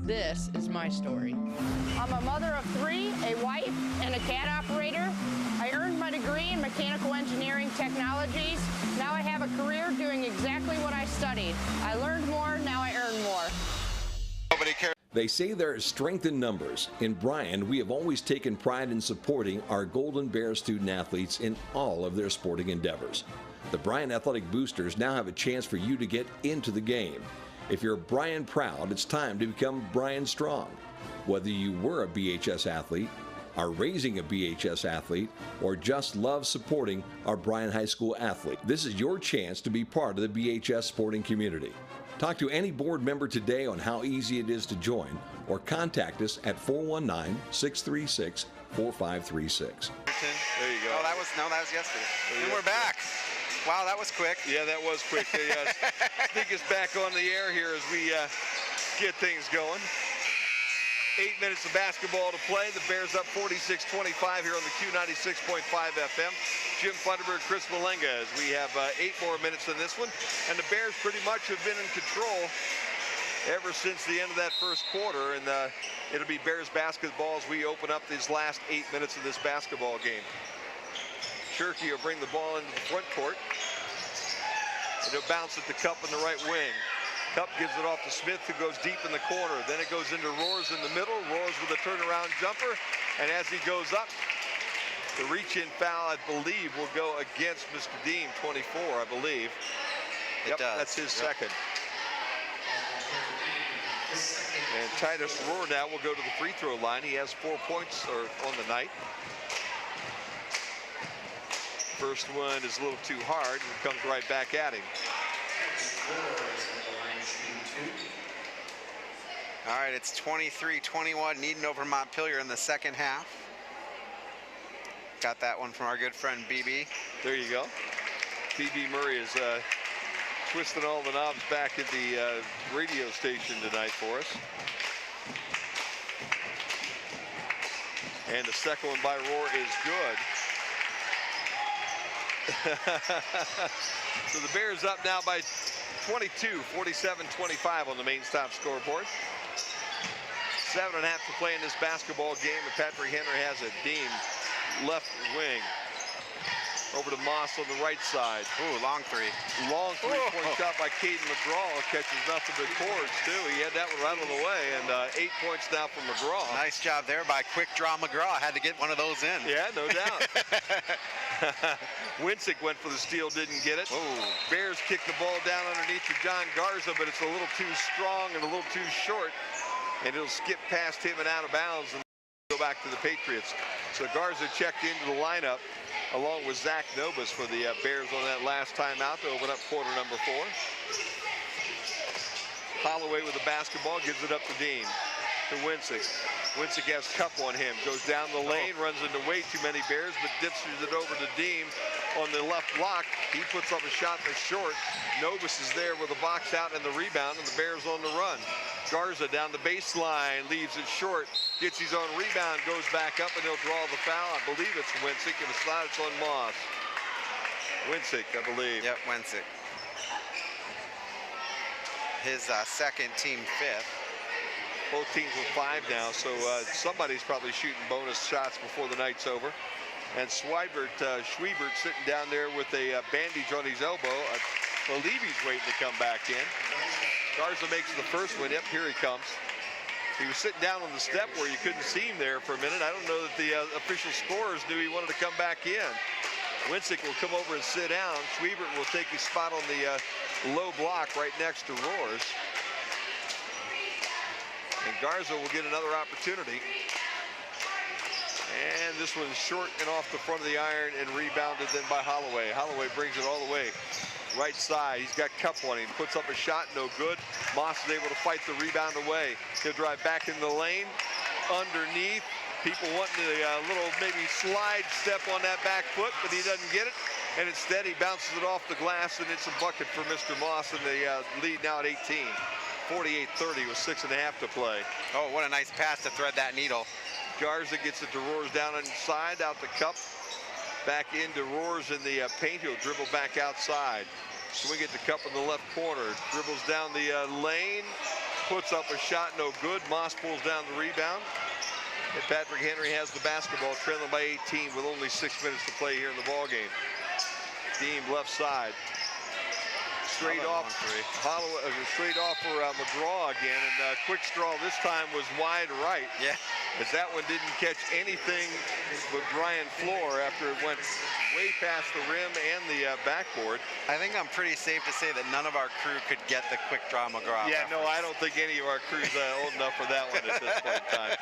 [SPEAKER 5] This is my story. I'm a mother of 3, a wife, and a cat operator. I earned my degree in mechanical engineering technologies. Now I have a career doing exactly what I studied. I learned more, now I earn more.
[SPEAKER 2] Nobody cares.
[SPEAKER 7] They say there is strength in numbers. In Bryan, we have always taken pride in supporting our Golden Bear student athletes in all of their sporting endeavors. The Bryan Athletic Boosters now have a chance for you to get into the game. If you're Bryan proud, it's time to become Bryan strong. Whether you were a BHS athlete, are raising a BHS athlete, or just love supporting our Bryan High School athlete, this is your chance to be part of the BHS sporting community. Talk to any board member today on how easy it is to join, or contact us at 419-636-4536.
[SPEAKER 1] There you go.
[SPEAKER 2] Oh, that was yesterday. And we're back. Wow, that was quick.
[SPEAKER 1] Yeah, that was quick. They sneak us back on the air here as we get things going. 8 minutes of basketball to play. The Bears up 46-25 here on the Q96.5 FM. Jim Funderburg, Chris Malenga, as we have 8 more minutes in this one. And the Bears pretty much have been in control ever since the end of that first quarter. And it'll be Bears basketball as we open up these last 8 minutes of this basketball game. Shirky will bring the ball into the front court. And he'll bounce at the Cup in the right wing. Cup gives it off to Smith, who goes deep in the corner. Then it goes into Roars in the middle. Roars with a turnaround jumper. And as he goes up, the reach-in foul, I believe, will go against Mr. Deem, 24, I believe. Yep, that's his second. And Titus Roar now will go to the free throw line. He has 4 points on the night. First one is a little too hard and comes right back at him.
[SPEAKER 2] All right, it's 23-21, Needham over Montpelier in the second half. Got that one from our good friend BB.
[SPEAKER 1] There you go. BB Murray is twisting all the knobs back at the radio station tonight for us. And the second one by Roar is good. So the Bears up now by 22, 47-25 on the main stop scoreboard. 7.5 to play in this basketball game, and Patrick Henry has a Deem left wing. Over to Moss on the right side.
[SPEAKER 2] Ooh, long three.
[SPEAKER 1] Long three-point shot by Caden McGraw. Catches nothing but cords, too. He had that one right on the way, and 8 points now from McGraw.
[SPEAKER 2] Nice job there by quick draw McGraw. Had to get one of those in.
[SPEAKER 1] Yeah, no doubt. Winsick went for the steal, didn't get it. Bears kick the ball down underneath to John Garza, but it's a little too strong and a little too short, and it'll skip past him and out of bounds and go back to the Patriots. So Garza checked into the lineup along with Zach Nobis for the Bears on that last timeout to open up quarter number 4. Holloway with the basketball, gives it up to Dean. to Winsick. Winsick has Cup on him, goes down the lane, runs into way too many Bears, but ditches it over to Deem on the left block. He puts up a shot that's short. Novus is there with the box out and the rebound, and the Bears on the run. Garza down the baseline, leaves it short, gets his own rebound, goes back up, and he'll draw the foul. I believe it's Winsick. If it's not, it's on Moss. Winsick, I believe.
[SPEAKER 2] Yep, Winsick. His second, team fifth.
[SPEAKER 1] Both teams with 5 now, so somebody's probably shooting bonus shots before the night's over. And Schwiebert sitting down there with a bandage on his elbow. I believe he's waiting to come back in. Garza makes the first one. Yep, here he comes. He was sitting down on the step where you couldn't see him there for a minute. I don't know that the official scorers knew he wanted to come back in. Winsick will come over and sit down. Schwiebert will take his spot on the low block right next to Roars. And Garza will get another opportunity. And this one's short and off the front of the iron and rebounded then by Holloway. Holloway brings it all the way. Right side, he's got Cup on him. Puts up a shot, no good. Moss is able to fight the rebound away. He'll drive back in the lane. Underneath. People wanting a little maybe slide step on that back foot, but he doesn't get it. And instead, he bounces it off the glass, and it's a bucket for Mr. Moss, and the lead now at 18. 48-30 with 6.5 to play.
[SPEAKER 2] Oh, what a nice pass to thread that needle.
[SPEAKER 1] Garza gets it to Roars down inside, out the Cup. Back into Roars in the paint. He'll dribble back outside. Swing it to Cup in the left corner. Dribbles down the lane. Puts up a shot, no good. Moss pulls down the rebound. And Patrick Henry has the basketball, trailing by 18 with only 6 minutes to play here in the ballgame. Deem left side. Straight off for McGraw again, and quick straw this time was wide right.
[SPEAKER 2] Yeah.
[SPEAKER 1] As that one didn't catch anything but Bryan floor after it went way past the rim and the backboard.
[SPEAKER 2] I think I'm pretty safe to say that none of our crew could get the quick draw McGraw.
[SPEAKER 1] Yeah, no, I don't think any of our crew's old enough for that one at this point in time.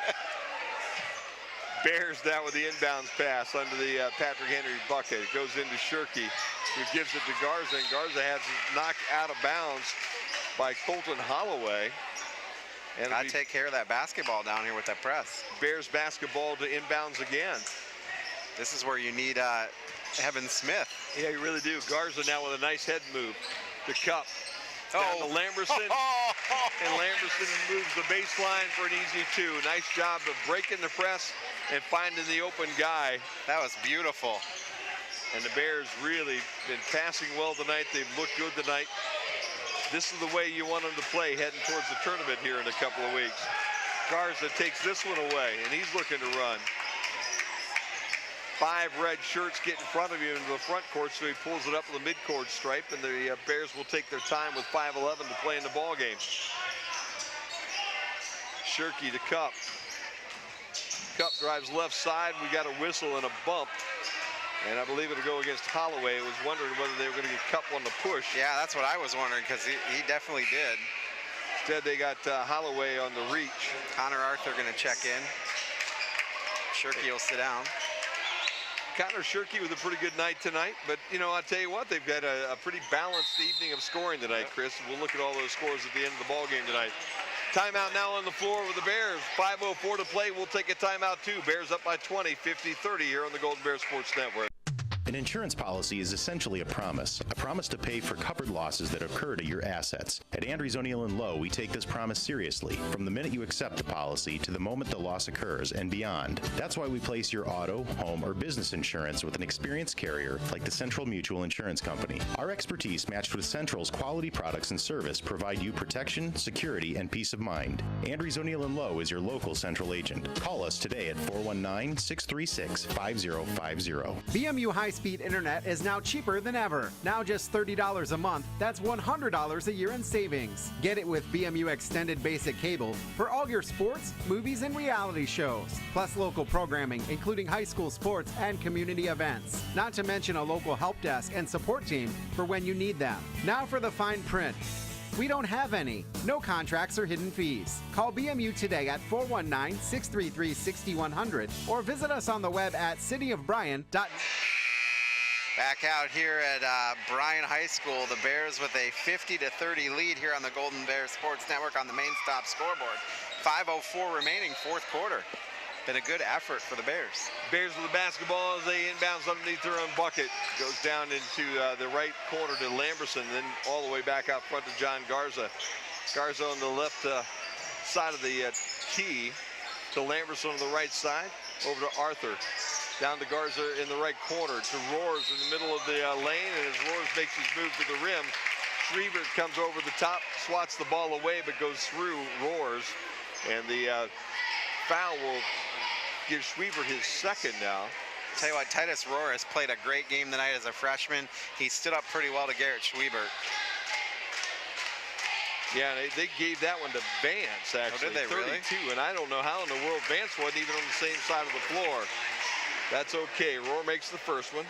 [SPEAKER 1] Bears down with the inbounds pass under the Patrick Henry bucket. It goes into Shirky, who gives it to Garza, and Garza has it knocked out of bounds by Colton Holloway. And
[SPEAKER 2] I take care of that basketball down here with that press.
[SPEAKER 1] Bears basketball to inbounds again.
[SPEAKER 2] This is where you need Evan Smith.
[SPEAKER 1] Yeah, you really do. Garza now with a nice head move. The Cup. Down to Lamberson. And Lamberson moves the baseline for an easy 2. Nice job of breaking the press and finding the open guy.
[SPEAKER 2] That was beautiful.
[SPEAKER 1] And the Bears really been passing well tonight. They've looked good tonight. This is the way you want them to play heading towards the tournament here in a couple of weeks. Garza takes this one away, and he's looking to run. 5 red shirts get in front of you into the front court, so he pulls it up to the midcourt stripe, and the Bears will take their time with 5:11 to play in the ball game. Shirky to Cup. Cup drives left side. We got a whistle and a bump. And I believe it'll go against Holloway. I was wondering whether they were going to get Cup on the push.
[SPEAKER 2] Yeah, that's what I was wondering, because he definitely did.
[SPEAKER 1] Instead, they got Holloway on the reach.
[SPEAKER 2] Connor Arthur going to check in. Shirky will sit down.
[SPEAKER 1] Connor Shirky with a pretty good night tonight, but you know, I'll tell you what, they've got a pretty balanced evening of scoring tonight, Chris. We'll look at all those scores at the end of the ball game tonight. Timeout now on the floor with the Bears. 5:04 to play. We'll take a timeout too. Bears up by 20, 50-30 here on the Golden Bear Sports Network.
[SPEAKER 4] An insurance policy is essentially a promise to pay for covered losses that occur to your assets. At Andrews O'Neill & Lowe, we take this promise seriously, from the minute you accept the policy to the moment the loss occurs and beyond. That's why we place your auto, home, or business insurance with an experienced carrier like the Central Mutual Insurance Company. Our expertise, matched with Central's quality products and service, provide you protection, security, and peace of mind. Andrews O'Neill & Lowe is your local Central agent. Call us today at 419-636-5050.
[SPEAKER 6] BMU high-speed internet is now cheaper than ever. Now just $30 a month. That's $100 a year in savings. Get it with BMU Extended Basic Cable for all your sports, movies, and reality shows. Plus local programming, including high school sports and community events. Not to mention a local help desk and support team for when you need them. Now for the fine print. We don't have any. No contracts or hidden fees. Call BMU today at 419-633-6100 or visit us on the web at cityofbryan.net.
[SPEAKER 2] Back out here at Bryan High School, the Bears with a 50-30 lead here on the Golden Bear Sports Network on the main stop scoreboard. 5:04 remaining, fourth quarter. Been a good effort for the Bears.
[SPEAKER 1] Bears with the basketball as they inbounds underneath their own bucket. Goes down into the right corner to Lamberson, then all the way back out front to John Garza. Garza on the left side of the key to Lamberson on the right side. Over to Arthur. Down to Garza in the right corner to Roars in the middle of the lane, and as Roars makes his move to the rim, Schriebert comes over the top, swats the ball away, but goes through Roars, and the foul will give Schwiebert his second now.
[SPEAKER 2] Tell you what, Titus Rohr has played a great game tonight as a freshman. He stood up pretty well to Garrett Schwiebert.
[SPEAKER 1] Yeah, they gave that one to Vance, actually.
[SPEAKER 2] Oh, did they
[SPEAKER 1] 32,
[SPEAKER 2] really?
[SPEAKER 1] And I don't know how in the world Vance wasn't even on the same side of the floor. That's okay. Rohr makes the first one.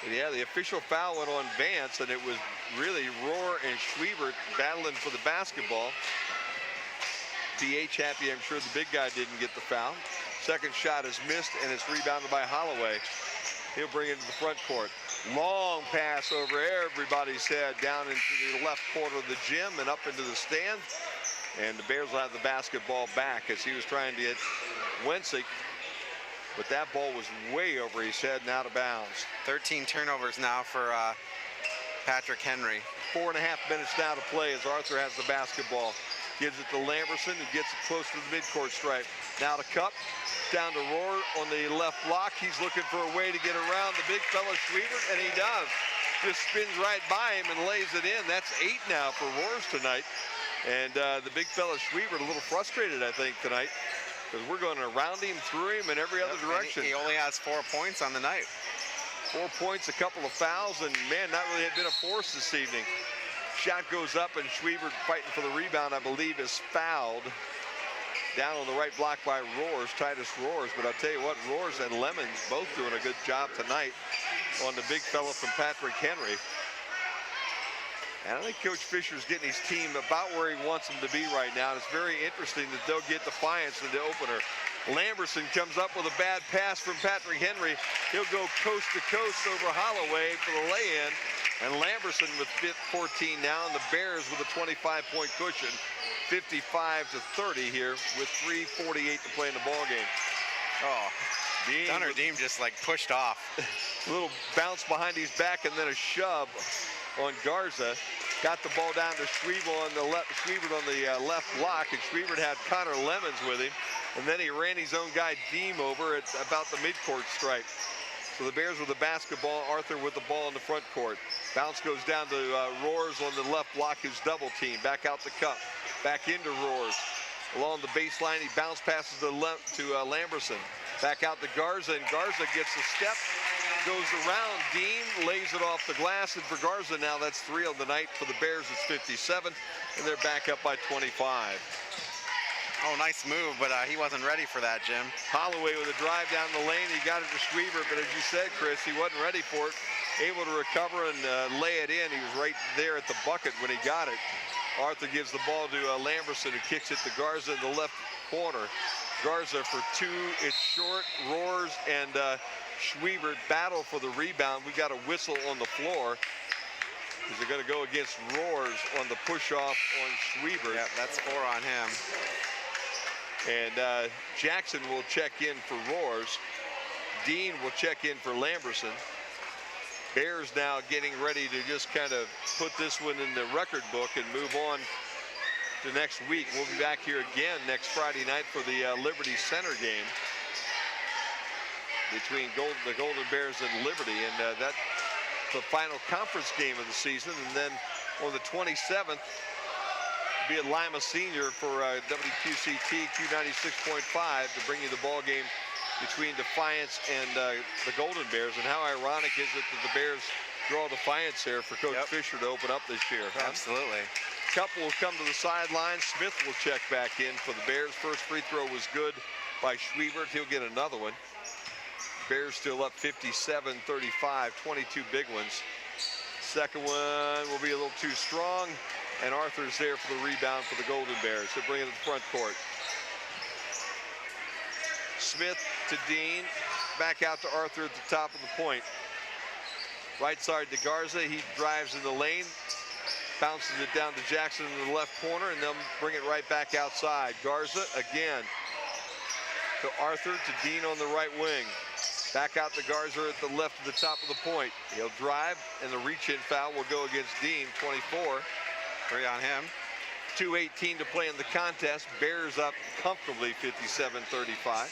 [SPEAKER 1] But yeah, the official foul went on Vance, and it was really Rohr and Schwiebert battling for the basketball. PH happy, I'm sure the big guy didn't get the foul. Second shot is missed, and it's rebounded by Holloway. He'll bring it to the front court. Long pass over everybody's head down into the left corner of the gym and up into the stand. And the Bears will have the basketball back as he was trying to get Wensick. But that ball was way over his head and out of bounds.
[SPEAKER 2] 13 turnovers now for Patrick Henry.
[SPEAKER 1] 4.5 minutes now to play as Arthur has the basketball. Gives it to Lamberson, who gets it close to the midcourt stripe. Now to Cup, down to Rohr on the left block. He's looking for a way to get around the big fella Schwiebert, and he does. Just spins right by him and lays it in. That's 8 now for Roars tonight. And the big fella Schwiebert a little frustrated, I think, tonight, because we're going around him, through him, in every other direction.
[SPEAKER 2] He only has 4 points on the night.
[SPEAKER 1] 4 points, a couple of fouls, and man, not really had been a force this evening. Shot goes up, and Schwiebert, fighting for the rebound, I believe, is fouled. Down on the right block by Roars, Titus Roars. But I'll tell you what, Roars and Lemons both doing a good job tonight on the big fella from Patrick Henry. And I think Coach Fisher's getting his team about where he wants them to be right now. And it's very interesting that they'll get Defiance in the opener. Lamberson comes up with a bad pass from Patrick Henry. He'll go coast to coast over Holloway for the lay-in. And Lamberson with 14 now, and the Bears with a 25-point cushion, 55-30 here with 3:48 to play in the ball game.
[SPEAKER 2] Oh, Dunner Deem just like pushed off.
[SPEAKER 1] A little bounce behind his back and then a shove on Garza. Got the ball down to Schwiebert on the left block, and Schwiebert had Connor Lemons with him, and then he ran his own guy Deem over at about the midcourt stripe. So the Bears with the basketball, Arthur with the ball in the front court. Bounce goes down to Roars on the left block, who's double team. Back out the Cup, back into Roars. Along the baseline, he bounce passes to Lamberson. Back out to Garza, and Garza gets a step, goes around Dean, lays it off the glass, and for Garza now, that's 3 on the night. For the Bears, it's 57, and they're back up by 25.
[SPEAKER 2] Oh, nice move, but he wasn't ready for that, Jim.
[SPEAKER 1] Holloway with a drive down the lane. He got it to Schwiebert, but as you said, Chris, he wasn't ready for it. Able to recover and lay it in. He was right there at the bucket when he got it. Arthur gives the ball to Lamberson, who kicks it to Garza in the left corner. Garza for 2. It's short. Roars and Schwiebert battle for the rebound. We got a whistle on the floor. Is it going to go against Roars on the push-off on Schwiebert?
[SPEAKER 2] Yeah, that's 4 on him.
[SPEAKER 1] And Jackson will check in for Roars. Dean will check in for Lamberson. Bears now getting ready to just kind of put this one in the record book and move on to next week. We'll be back here again next Friday night for the Liberty Center game between the Golden Bears and Liberty. And that's the final conference game of the season. And then on the 27th, be at Lima Senior for WQCT Q96.5 to bring you the ball game between Defiance and the Golden Bears. And how ironic is it that the Bears draw Defiance here for Coach Fisher to open up this year? Huh?
[SPEAKER 2] Absolutely.
[SPEAKER 1] Cup will come to the sideline. Smith will check back in for the Bears. First free throw was good by Schwiebert. He'll get another one. Bears still up 57-35, 22 big ones. Second one will be a little too strong. And Arthur's there for the rebound for the Golden Bears. He'll bring it to the front court. Smith to Dean. Back out to Arthur at the top of the point. Right side to Garza. He drives in the lane, bounces it down to Jackson in the left corner, and they'll bring it right back outside. Garza again to Arthur, to Dean on the right wing. Back out to Garza at the left of the top of the point. He'll drive, and the reach-in foul will go against Dean, 24.
[SPEAKER 2] 3 on him.
[SPEAKER 1] 2:18 to play in the contest. Bears up comfortably, 57-35.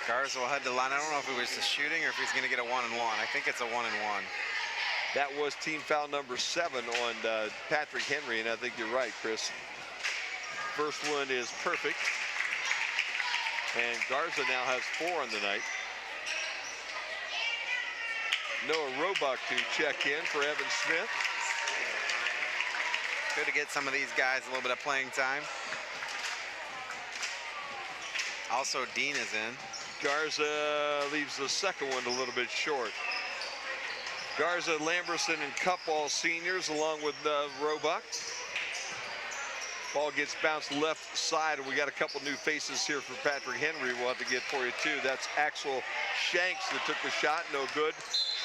[SPEAKER 2] Garza will head to the line. I don't know if it was the shooting or if he's going to get a 1-and-1. I think it's a 1-and-1.
[SPEAKER 1] That was team foul number 7 on Patrick Henry, and I think you're right, Chris. First one is perfect. And Garza now has 4 on the night. Noah Roebuck to check in for Evan Smith.
[SPEAKER 2] Good to get some of these guys a little bit of playing time. Also, Dean is in.
[SPEAKER 1] Garza leaves the second one a little bit short. Garza, Lamberson, and Cup all seniors, along with Roebuck. Ball gets bounced left side, and we got a couple new faces here for Patrick Henry we'll have to get for you, too. That's Axel Shanks that took the shot, no good.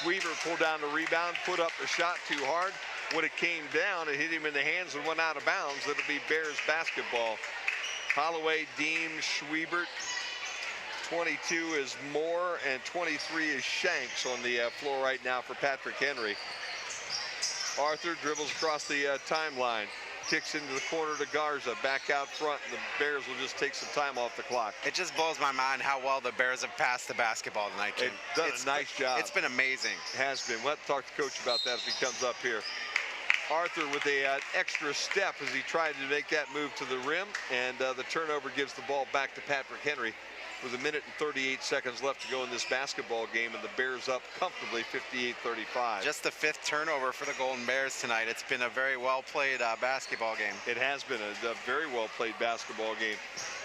[SPEAKER 1] Weaver pulled down the rebound, put up the shot too hard. When it came down, it hit him in the hands and went out of bounds. It'll be Bears basketball. Holloway, Dean, Schwiebert. 22 is Moore, and 23 is Shanks on the floor right now for Patrick Henry. Arthur dribbles across the timeline. Kicks into the corner to Garza, back out front, and the Bears will just take some time off the clock.
[SPEAKER 2] It just blows my mind how well the Bears have passed the basketball tonight.
[SPEAKER 1] They've done a nice job.
[SPEAKER 2] It's been amazing.
[SPEAKER 1] It has been. We'll have to talk to Coach about that if he comes up here. Arthur with an extra step as he tried to make that move to the rim, and the turnover gives the ball back to Patrick Henry with 1 minute and 38 seconds left to go in this basketball game, and the Bears up comfortably 58-35.
[SPEAKER 2] Just the 5th turnover for the Golden Bears tonight. It's been a very well played basketball game.
[SPEAKER 1] It has been a very well played basketball game.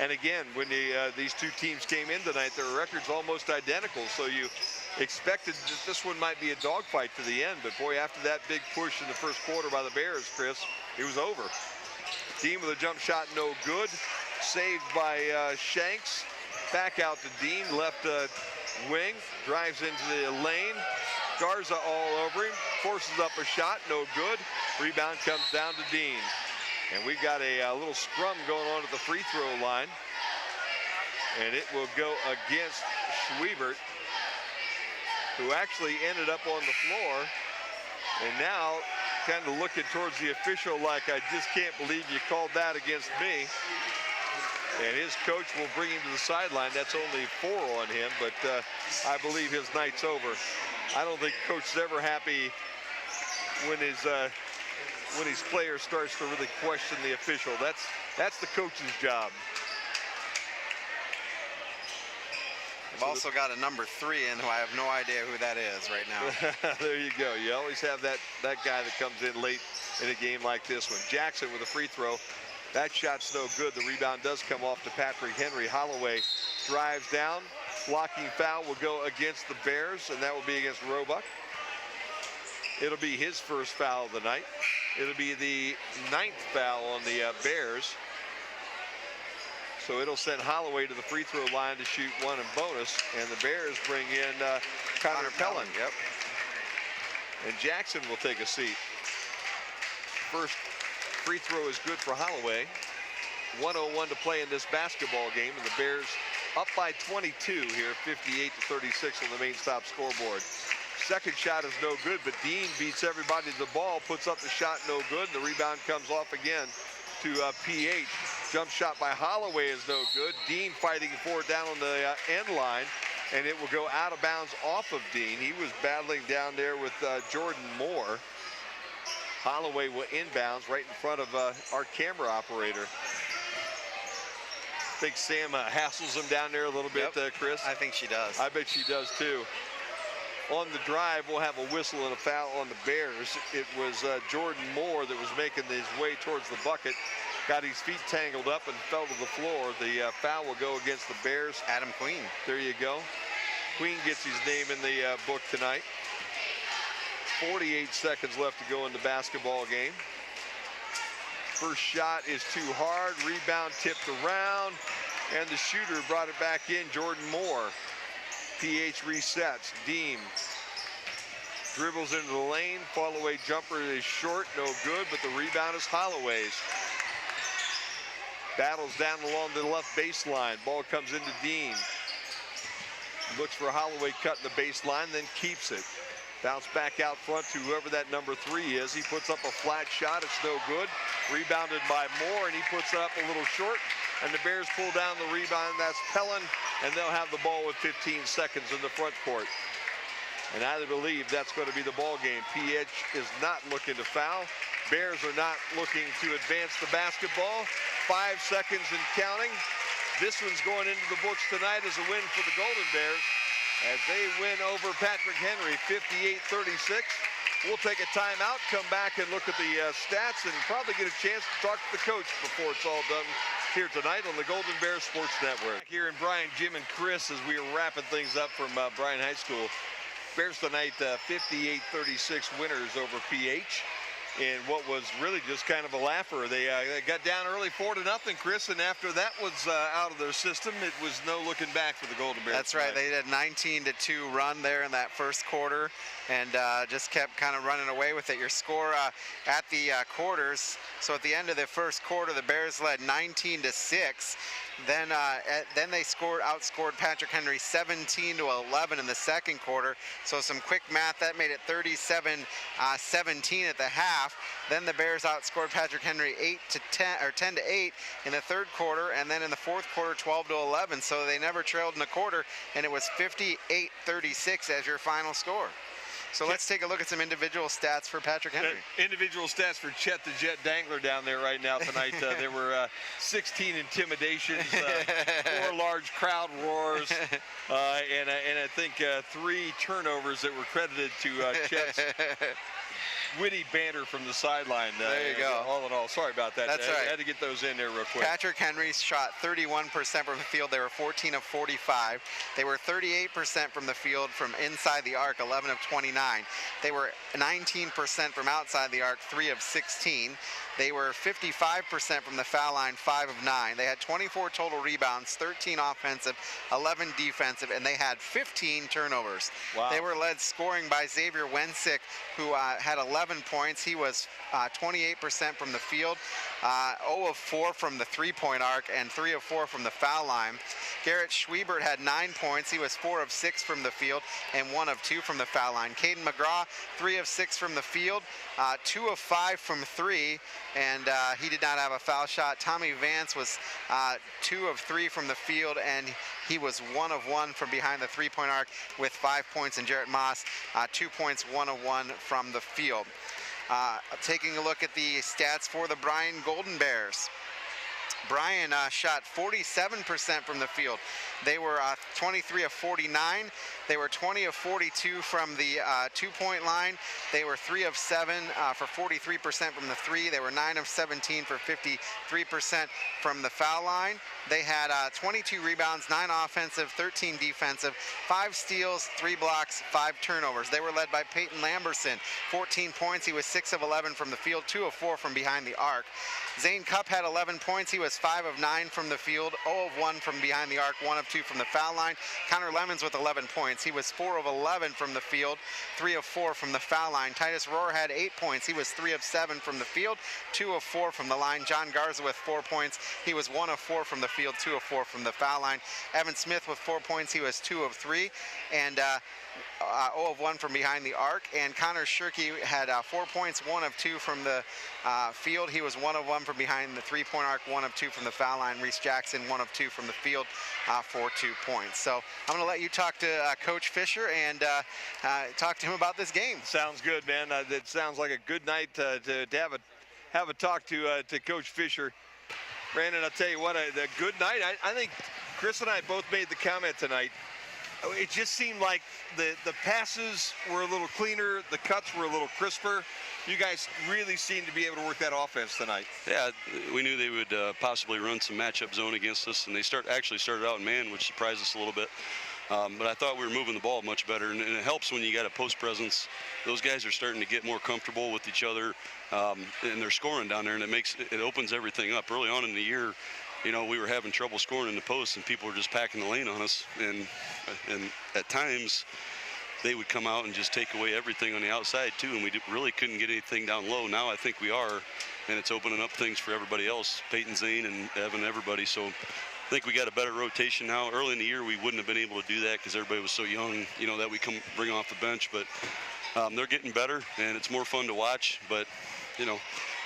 [SPEAKER 1] And again, when these two teams came in tonight, their records almost identical, so you expected that this one might be a dogfight to the end, but boy, after that big push in the first quarter by the Bears, Chris, it was over. Dean with a jump shot, no good. Saved by Shanks. Back out to Dean, left wing, drives into the lane. Garza all over him, forces up a shot, no good. Rebound comes down to Dean. And we've got a little scrum going on at the free throw line. And it will go against Schwiebert, who actually ended up on the floor. And now kind of looking towards the official like, I just can't believe you called that against me. And his coach will bring him to the sideline. That's only 4 on him, but I believe his night's over. I don't think the coach is ever happy when his player starts to really question the official. That's the coach's job.
[SPEAKER 2] We've also got a number 3 in who I have no idea who that is right now.
[SPEAKER 1] There you go. You always have that guy that comes in late in a game like this one. Jackson with a free throw. That shot's no good. The rebound does come off to Patrick Henry. Holloway drives down. Blocking foul will go against the Bears, and that will be against Roebuck. It'll be his first foul of the night. It'll be the 9th foul on the Bears. So it'll send Holloway to the free throw line to shoot 1 and bonus, and the Bears bring in Connor Pellin.
[SPEAKER 2] Yep.
[SPEAKER 1] And Jackson will take a seat. First free throw is good for Holloway. 1:01 to play in this basketball game, and the Bears up by 22 here, 58-36 on the main stop scoreboard. Second shot is no good, but Dean beats everybody to the ball, puts up the shot, no good. The rebound comes off again to PH. Jump shot by Holloway is no good. Dean fighting for it down on the end line, and it will go out of bounds off of Dean. He was battling down there with Jordan Moore. Holloway will inbounds right in front of our camera operator. I think Sam hassles him down there a little bit, Chris.
[SPEAKER 2] I think she does.
[SPEAKER 1] I bet she does too. On the drive, we'll have a whistle and a foul on the Bears. It was Jordan Moore that was making his way towards the bucket. Got his feet tangled up and fell to the floor. The foul will go against the Bears.
[SPEAKER 2] Adam Queen.
[SPEAKER 1] There you go. Queen gets his name in the book tonight. 48 seconds left to go in the basketball game. First shot is too hard. Rebound tipped around, and the shooter brought it back in, Jordan Moore. PH resets. Dean dribbles into the lane. Fall-away jumper is short, no good, but the rebound is Holloway's. Battles down along the left baseline. Ball comes into Dean. Looks for Holloway cutting the baseline, then keeps it. Bounce back out front to whoever that number 3 is. He puts up a flat shot. It's no good. Rebounded by Moore, and he puts it up a little short. And the Bears pull down the rebound. That's Pellin, and they'll have the ball with 15 seconds in the front court. And I believe that's going to be the ball game. PH is not looking to foul. Bears are not looking to advance the basketball. 5 seconds and counting. This one's going into the books tonight as a win for the Golden Bears as they win over Patrick Henry 58-36. We'll take a timeout, come back and look at the stats, and probably get a chance to talk to the coach before it's all done here tonight on the Golden Bears Sports Network. Here in Bryan, Jim and Chris, as we are wrapping things up from Bryan High School. Bears tonight 58-36 winners over PH. In what was really just kind of a laugher. They got down early 4-0, Chris, and after that was out of their system, it was no looking back for the Golden Bears.
[SPEAKER 2] That's right. They did a 19-2 run there in that first quarter, and just kept kind of running away with it. Your score at the quarters. So at the end of the first quarter, the Bears led 19-6. Then they outscored Patrick Henry 17-11 in the second quarter. So some quick math, that made it 37-17 at the half. Then the Bears outscored Patrick Henry 10-8 in the third quarter, and then in the fourth quarter 12-11. So they never trailed in a quarter, and it was 58-36 as your final score. So let's take a look at some individual stats for Patrick Henry.
[SPEAKER 1] Individual stats for Chet the Jet Dangler down there right now tonight. There were 16 intimidations, 4 large crowd roars, and I think 3 turnovers that were credited to Chet's witty banter from the sideline.
[SPEAKER 2] There you go.
[SPEAKER 1] All in all, sorry about that.
[SPEAKER 2] That's right.
[SPEAKER 1] I had to get those in there real quick.
[SPEAKER 2] Patrick Henry shot 31% from the field. They were 14 of 45. They were 38% from the field from inside the arc, 11 of 29. They were 19% from outside the arc, 3 of 16. They were 55% from the foul line, 5 of 9. They had 24 total rebounds, 13 offensive, 11 defensive, and they had 15 turnovers.
[SPEAKER 1] Wow.
[SPEAKER 2] They were led scoring by Xavier Wensick, who had 11 points. He was 28% from the field, 0 of 4 from the three-point arc, and 3 of 4 from the foul line. Garrett Schwiebert had 9 points. He was 4 of 6 from the field and 1 of 2 from the foul line. Caden McGraw, 3 of 6 from the field, 2 of 5 from 3, and he did not have a foul shot. Tommy Vance was 2 of 3 from the field, and he was 1 of 1 from behind the three-point arc with 5 points. And Jarrett Moss, 2 points, 1 of 1 from the field. Taking a look at the stats for the Bryan Golden Bears. Bryan shot 47% from the field. They were 23 of 49. They were 20 of 42 from the two-point line. They were 3 of 7 for 43% from the three. They were 9 of 17 for 53% from the foul line. They had 22 rebounds, 9 offensive, 13 defensive, 5 steals, 3 blocks, 5 turnovers. They were led by Peyton Lamberson, 14 points. He was 6 of 11 from the field, 2 of 4 from behind the arc. Zane Cupp had 11 points. He was 5 of 9 from the field, 0 of 1 from behind the arc, 1 of 2 from the foul line. Connor Lemons with 11 points. He was 4 of 11 from the field, 3 of 4 from the foul line. Titus Rohr had 8 points. He was 3 of 7 from the field, 2 of 4 from the line. John Garza with 4 points. He was 1 of 4 from the field, 2 of 4 from the foul line. Evan Smith with 4 points. He was 2 of 3, and 0 of 1 from behind the arc. And Connor Shirkey had 4 points, 1 of 2 from the field. He was 1 of 1 from behind the three-point arc, 1 of 2 from the foul line. Reese Jackson, 1 of 2 from the field for 2 points. So I'm going to let you talk to Coach Fisher and talk to him about this game.
[SPEAKER 1] Sounds good, man. It sounds like a good night to have a talk to Coach Fisher. Brandon, I'll tell you what, a good night. I think Chris and I both made the comment tonight. It just seemed like the passes were a little cleaner, the cuts were a little crisper. You guys really seemed to be able to work that offense tonight.
[SPEAKER 13] Yeah, we knew they would possibly run some matchup zone against us, and they actually started out in man, which surprised us a little bit. But I thought we were moving the ball much better, and it helps when you got a post presence. Those guys are starting to get more comfortable with each other, and they're scoring down there, and it opens everything up. Early on in the year, you know, we were having trouble scoring in the post, and people were just packing the lane on us. And at times, they would come out and just take away everything on the outside too, and we really couldn't get anything down low. Now I think we are, and it's opening up things for everybody else, Peyton Zane and Evan, everybody. So I think we got a better rotation now. Early in the year, we wouldn't have been able to do that because everybody was so young, that we bring off the bench. But they're getting better, and it's more fun to watch. But,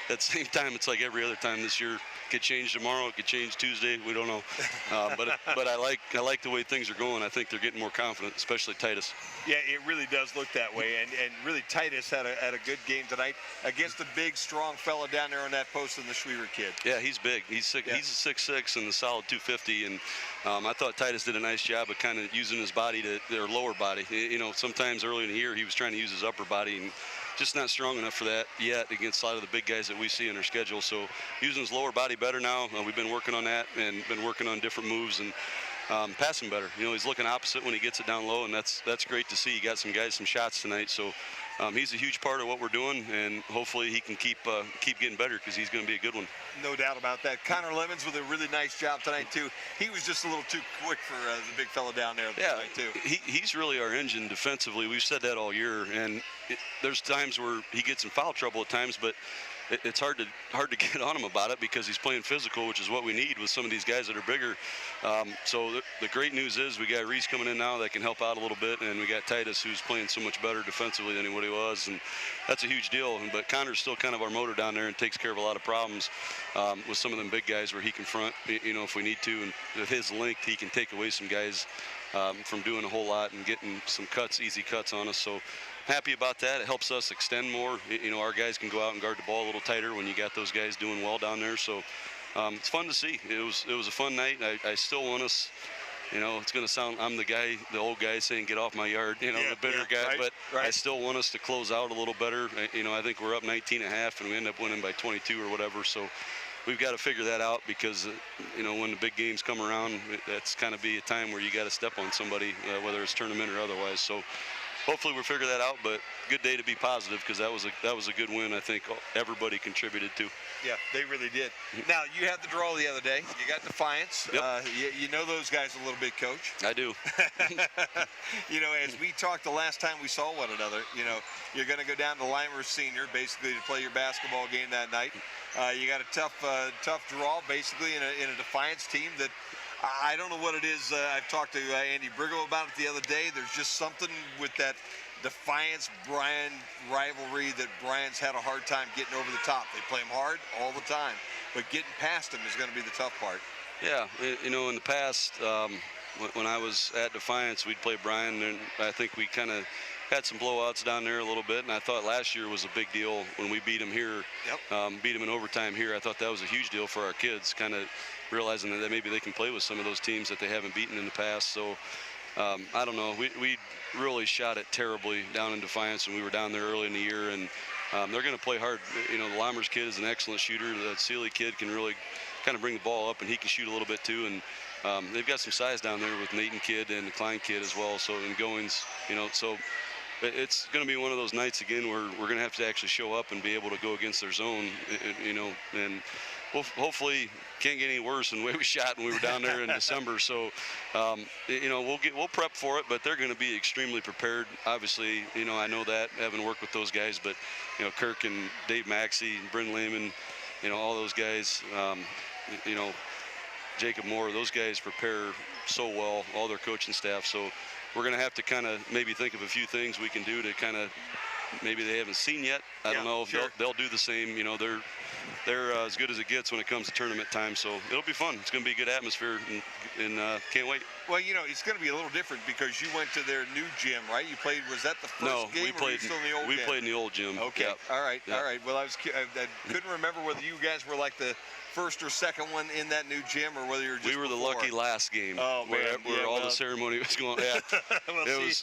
[SPEAKER 13] at the same time, it's like every other time this year. It could change tomorrow. It could change Tuesday. We don't know. But I like the way things are going. I think they're getting more confident, especially Titus.
[SPEAKER 1] Yeah, it really does look that way. And really, Titus had a good game tonight against a big, strong fella down there on that post in the Schwerer kid.
[SPEAKER 13] Yeah, he's big. He's a 6'6" and a solid 250. And I thought Titus did a nice job of kind of using his body their lower body. Sometimes early in the year he was trying to use his upper body and just not strong enough for that yet against a lot of the big guys that we see in our schedule. So using his lower body better now. We've been working on that and been working on different moves and passing better. He's looking opposite when he gets it down low, and that's great to see. He got some shots tonight. So he's a huge part of what we're doing, and hopefully he can keep getting better because he's going to be a good one.
[SPEAKER 1] No doubt about that. Connor Lemons with a really nice job tonight too. He was just a little too quick for the big fella down there tonight too.
[SPEAKER 13] He's really our engine defensively. We've said that all year, and there's times where he gets in foul trouble at times, but it's hard to get on him about it because he's playing physical, which is what we need with some of these guys that are bigger. So the great news is we got Reese coming in now that can help out a little bit, and we got Titus who's playing so much better defensively than what he was, and that's a huge deal. But Connor's still kind of our motor down there and takes care of a lot of problems with some of them big guys where he can front, if we need to, and with his length he can take away some guys from doing a whole lot and getting some easy cuts on us. So happy about that. It helps us extend more. Our guys can go out and guard the ball a little tighter when you got those guys doing well down there. So it's fun to see. It was a fun night. I still want us, it's going to sound, I'm the old guy saying get off my yard, the bitter guy, but I still want us to close out a little better. I think we're up 19.5 and we end up winning by 22 or whatever. So we've got to figure that out because, when the big games come around, that's kind of be a time where you got to step on somebody, whether it's tournament or otherwise. So hopefully we'll figure that out, but good day to be positive because that was a good win. I think everybody contributed to.
[SPEAKER 1] Yeah, they really did. Now, you had the draw the other day. You got Defiance.
[SPEAKER 13] Yep.
[SPEAKER 1] You know those guys a little bit, Coach.
[SPEAKER 13] I do.
[SPEAKER 1] As we talked the last time we saw one another, you're going to go down to Limer Senior basically to play your basketball game that night. You got a tough draw basically in a Defiance team that I don't know what it is. I've talked to Andy Brigham about it the other day. There's just something with that Defiance-Bryan rivalry that Bryan's had a hard time getting over the top. They play him hard all the time, but getting past him is going to be the tough part.
[SPEAKER 13] Yeah, in the past, when I was at Defiance, we'd play Bryan, and I think we kind of had some blowouts down there a little bit, and I thought last year was a big deal when we beat him here, beat him in overtime here. I thought that was a huge deal for our kids, kind of realizing that maybe they can play with some of those teams that they haven't beaten in the past. So I don't know. We really shot it terribly down in Defiance when we were down there early in the year, and they're going to play hard. The Limers kid is an excellent shooter. The Sealy kid can really kind of bring the ball up, and he can shoot a little bit too. And they've got some size down there with Nathan kid and the Klein kid as well. So in Goings, so it's going to be one of those nights again where we're going to have to actually show up and be able to go against their zone, and we'll hopefully can't get any worse than the way we shot when we were down there in December. So, we'll prep for it, but they're going to be extremely prepared. Obviously, I know that having worked with those guys, but Kirk and Dave Maxey, Bryn Lehman, all those guys, Jacob Moore, those guys prepare so well, all their coaching staff. So we're going to have to kind of maybe think of a few things we can do to kind of maybe they haven't seen yet. I don't know if they'll do the same. They're as good as it gets when it comes to tournament time. So it'll be fun. It's going to be a good atmosphere, and can't wait.
[SPEAKER 1] Well, it's going to be a little different because you went to their new gym, right? You played. Was that the first game?
[SPEAKER 13] We played.
[SPEAKER 1] Or were you still in the old
[SPEAKER 13] we
[SPEAKER 1] game?
[SPEAKER 13] played in the old gym.
[SPEAKER 1] Okay.
[SPEAKER 13] Yep.
[SPEAKER 1] All right.
[SPEAKER 13] Yep.
[SPEAKER 1] All right. Well, I couldn't remember whether you guys were like the first or second one in that new gym, or whether you were just
[SPEAKER 13] we were the lucky last game.
[SPEAKER 1] Oh, man.
[SPEAKER 13] Where all the ceremony was going. Yeah.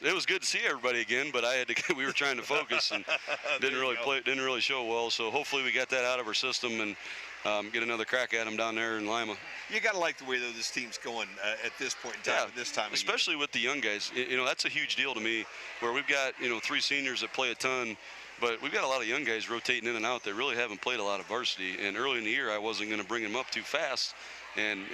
[SPEAKER 13] It was good to see everybody again, but we were trying to focus and didn't really show well. So hopefully we got that out of our system and get another crack at them down there in Lima.
[SPEAKER 1] You got to like the way though this team's going at this point in time, at this time of
[SPEAKER 13] especially
[SPEAKER 1] year.
[SPEAKER 13] With the young guys. That's a huge deal to me, where we've got 3 seniors that play a ton, but we've got a lot of young guys rotating in and out that really haven't played a lot of varsity. And early in the year, I wasn't going to bring them up too fast And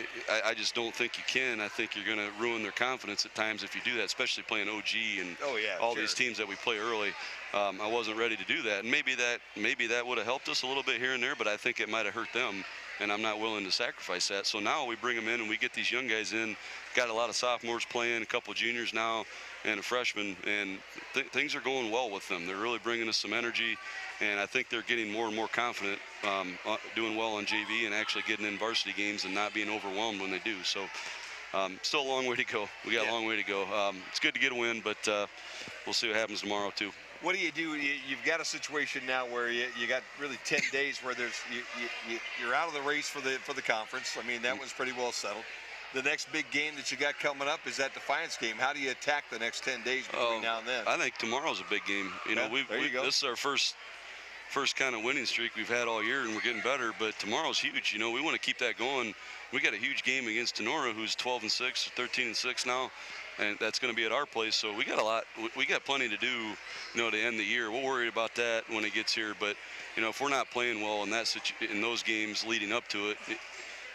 [SPEAKER 13] I just don't think you can. I think you're going to ruin their confidence at times if you do that, especially playing OG and all these teams that we play early. I wasn't ready to do that, and maybe that would have helped us a little bit here and there, but I think it might have hurt them, and I'm not willing to sacrifice that. So now we bring them in and we get these young guys in. Got a lot of sophomores playing, a couple of juniors now, and a freshman, and things are going well with them. They're really bringing us some energy, and I think they're getting more and more confident, doing well on JV and actually getting in varsity games and not being overwhelmed when they do. So still a long way to go. We got a long way to go. It's good to get a win, but we'll see what happens tomorrow too.
[SPEAKER 1] What do? You've got a situation now where you got really 10 days where you're out of the race for the conference. I mean, that one's pretty well settled. The next big game that you got coming up is that Defiance game. How do you attack the next 10 days between now and then?
[SPEAKER 13] I think tomorrow's a big game. You know, this is our first kind of winning streak we've had all year, and we're getting better. But tomorrow's huge. You know, we want to keep that going. We got a huge game against Tenora, who's 12-6, 13-6 now, and that's going to be at our place. So we got a lot. We got plenty to do, you know, to end the year. We'll worry about that when it gets here. But you know, if we're not playing well in those games leading up to it,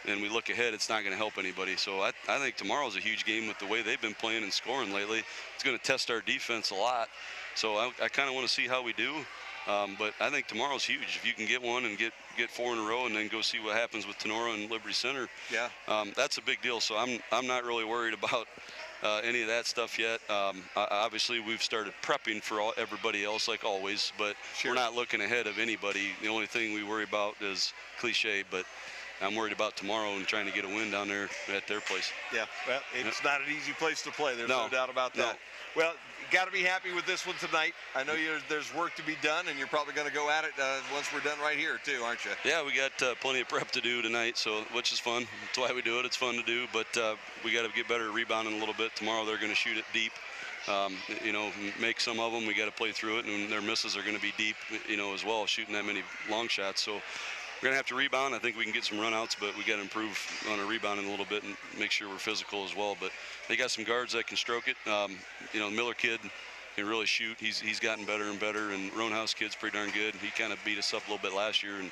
[SPEAKER 13] and we look ahead, it's not going to help anybody. So I think tomorrow's a huge game with the way they've been playing and scoring lately. It's going to test our defense a lot. So I kind of want to see how we do. But I think tomorrow's huge. If you can get one and get 4 in a row and then go see what happens with Tenora and Liberty Center, that's a big deal. So I'm not really worried about any of that stuff yet. Obviously, we've started prepping for everybody else like always, but we're not looking ahead of anybody. The only thing we worry about is cliche, but I'm worried about tomorrow and trying to get a win down there at their place. Yeah, well, it's not an easy place to play. There's no doubt about that. Well, got to be happy with this one tonight. I know there's work to be done, and you're probably going to go at it once we're done right here, too, aren't you? Yeah, we got plenty of prep to do tonight, which is fun. That's why we do it. It's fun to do, but we got to get better at rebounding a little bit. Tomorrow they're going to shoot it deep. You know, make some of them. We got to play through it, and their misses are going to be deep, you know, as well, shooting that many long shots. So we're going to have to rebound. I think we can get some runouts, but we got to improve on our rebounding a little bit and make sure we're physical as well. But they got some guards that can stroke it. You know, Miller kid can really shoot. He's gotten better and better, and Roanhouse kid's pretty darn good. He kind of beat us up a little bit last year, and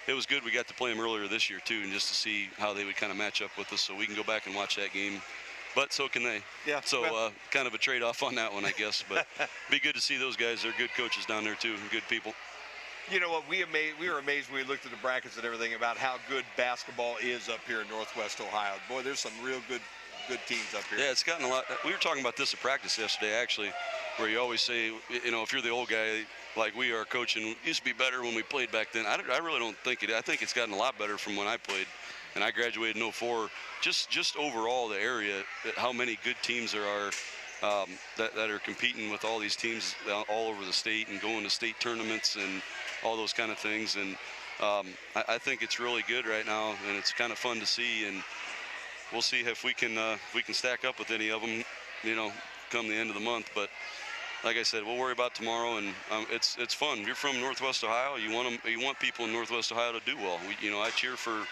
[SPEAKER 13] it was good. We got to play him earlier this year too, and just to see how they would kind of match up with us, so we can go back and watch that game. But so can they. Yeah. So kind of a trade-off on that one, I guess. But be good to see those guys. They're good coaches down there too, and good people. You know what, we were amazed when we looked at the brackets and everything about how good basketball is up here in Northwest Ohio. Boy, there's some real good teams up here. Yeah, it's gotten a lot. We were talking about this at practice yesterday, actually, where you always say, you know, if you're the old guy like we are coaching, it used to be better when we played back then. I really don't think it. I think it's gotten a lot better from when I played, and I graduated in 04. Just overall, the area, how many good teams there are. That are competing with all these teams all over the state and going to state tournaments and all those kind of things. And I think it's really good right now, and it's kind of fun to see. And we'll see if we can stack up with any of them, you know, come the end of the month. But like I said, we'll worry about tomorrow, and it's fun. You're from Northwest Ohio. You want people in Northwest Ohio to do well. You know, I cheer for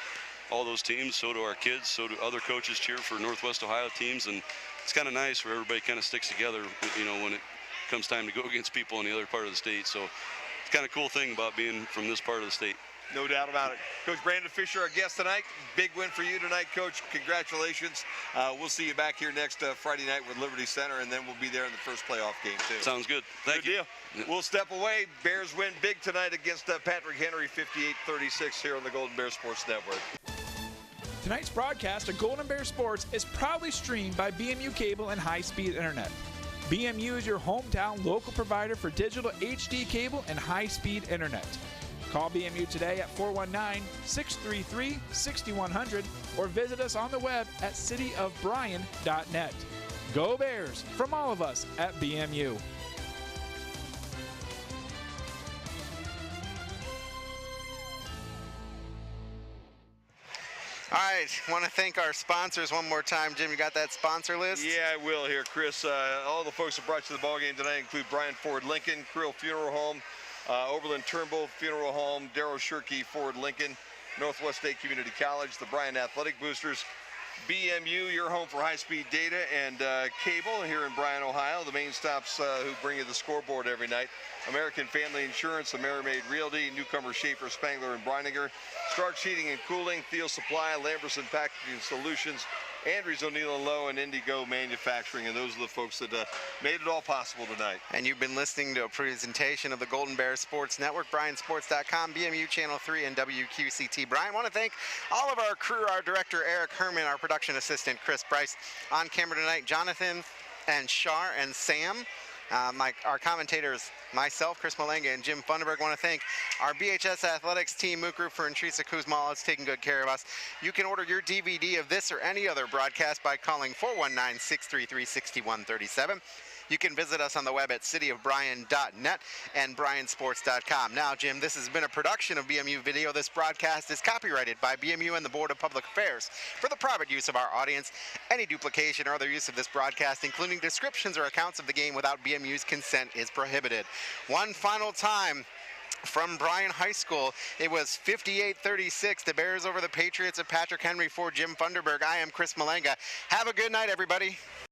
[SPEAKER 13] all those teams. So do our kids. So do other coaches cheer for Northwest Ohio teams, and it's kind of nice where everybody kind of sticks together, you know, when it comes time to go against people in the other part of the state. So it's kind of cool thing about being from this part of the state. No doubt about it. Coach Brandon Fisher, our guest tonight. Big win for you tonight, Coach. Congratulations. We'll see you back here next Friday night with Liberty Center, and then we'll be there in the first playoff game, too. Sounds good. Thank you. Good deal. We'll step away. Bears win big tonight against Patrick Henry, 58-36 here on the Golden Bear Sports Network.
[SPEAKER 10] Tonight's broadcast of Golden Bear Sports is proudly streamed by BMU Cable and High-Speed Internet. BMU is your hometown local provider for digital HD cable and high-speed internet. Call BMU today at 419-633-6100 or visit us on the web at cityofbryan.net. Go Bears from all of us at BMU.
[SPEAKER 2] All right, want to thank our sponsors one more time. Jim, you got that sponsor list?
[SPEAKER 1] Yeah, I will here, Chris. All the folks that brought you to the ballgame tonight include Bryan Ford Lincoln, Creel Funeral Home, Oberlin Turnbull Funeral Home, Darrow Shirkey Ford Lincoln, Northwest State Community College, the Bryan Athletic Boosters, BMU, your home for high-speed data and cable here in Bryan, Ohio. The main stops who bring you the scoreboard every night. American Family Insurance, AmeriMade Realty, Newcomer Schaefer, Spangler, and Brininger. Starks Heating and Cooling, Thiel Supply, Lamberson Packaging Solutions, Andrews O'Neill & Lowe, and Indigo Manufacturing, and those are the folks that made it all possible tonight.
[SPEAKER 2] And you've been listening to a presentation of the Golden Bear Sports Network, BryanSports.com, BMU Channel 3, and WQCT. Brian, I want to thank all of our crew, our director, Eric Herman, our production assistant, Chris Bryce. On camera tonight, Jonathan and Shar and Sam. Our commentators, myself, Chris Malenga, and Jim Funderburg. Want to thank our BHS Athletics team, Mook Roofer and Teresa Kuzma. It's taking good care of us. You can order your DVD of this or any other broadcast by calling 419-633-6137. You can visit us on the web at cityofbryan.net and bryansports.com. Now, Jim, this has been a production of BMU Video. This broadcast is copyrighted by BMU and the Board of Public Affairs for the private use of our audience. Any duplication or other use of this broadcast, including descriptions or accounts of the game without BMU's consent, is prohibited. One final time from Bryan High School, it was 58-36. The Bears over the Patriots of Patrick Henry. For Jim Funderburg, I am Chris Malenga. Have a good night, everybody.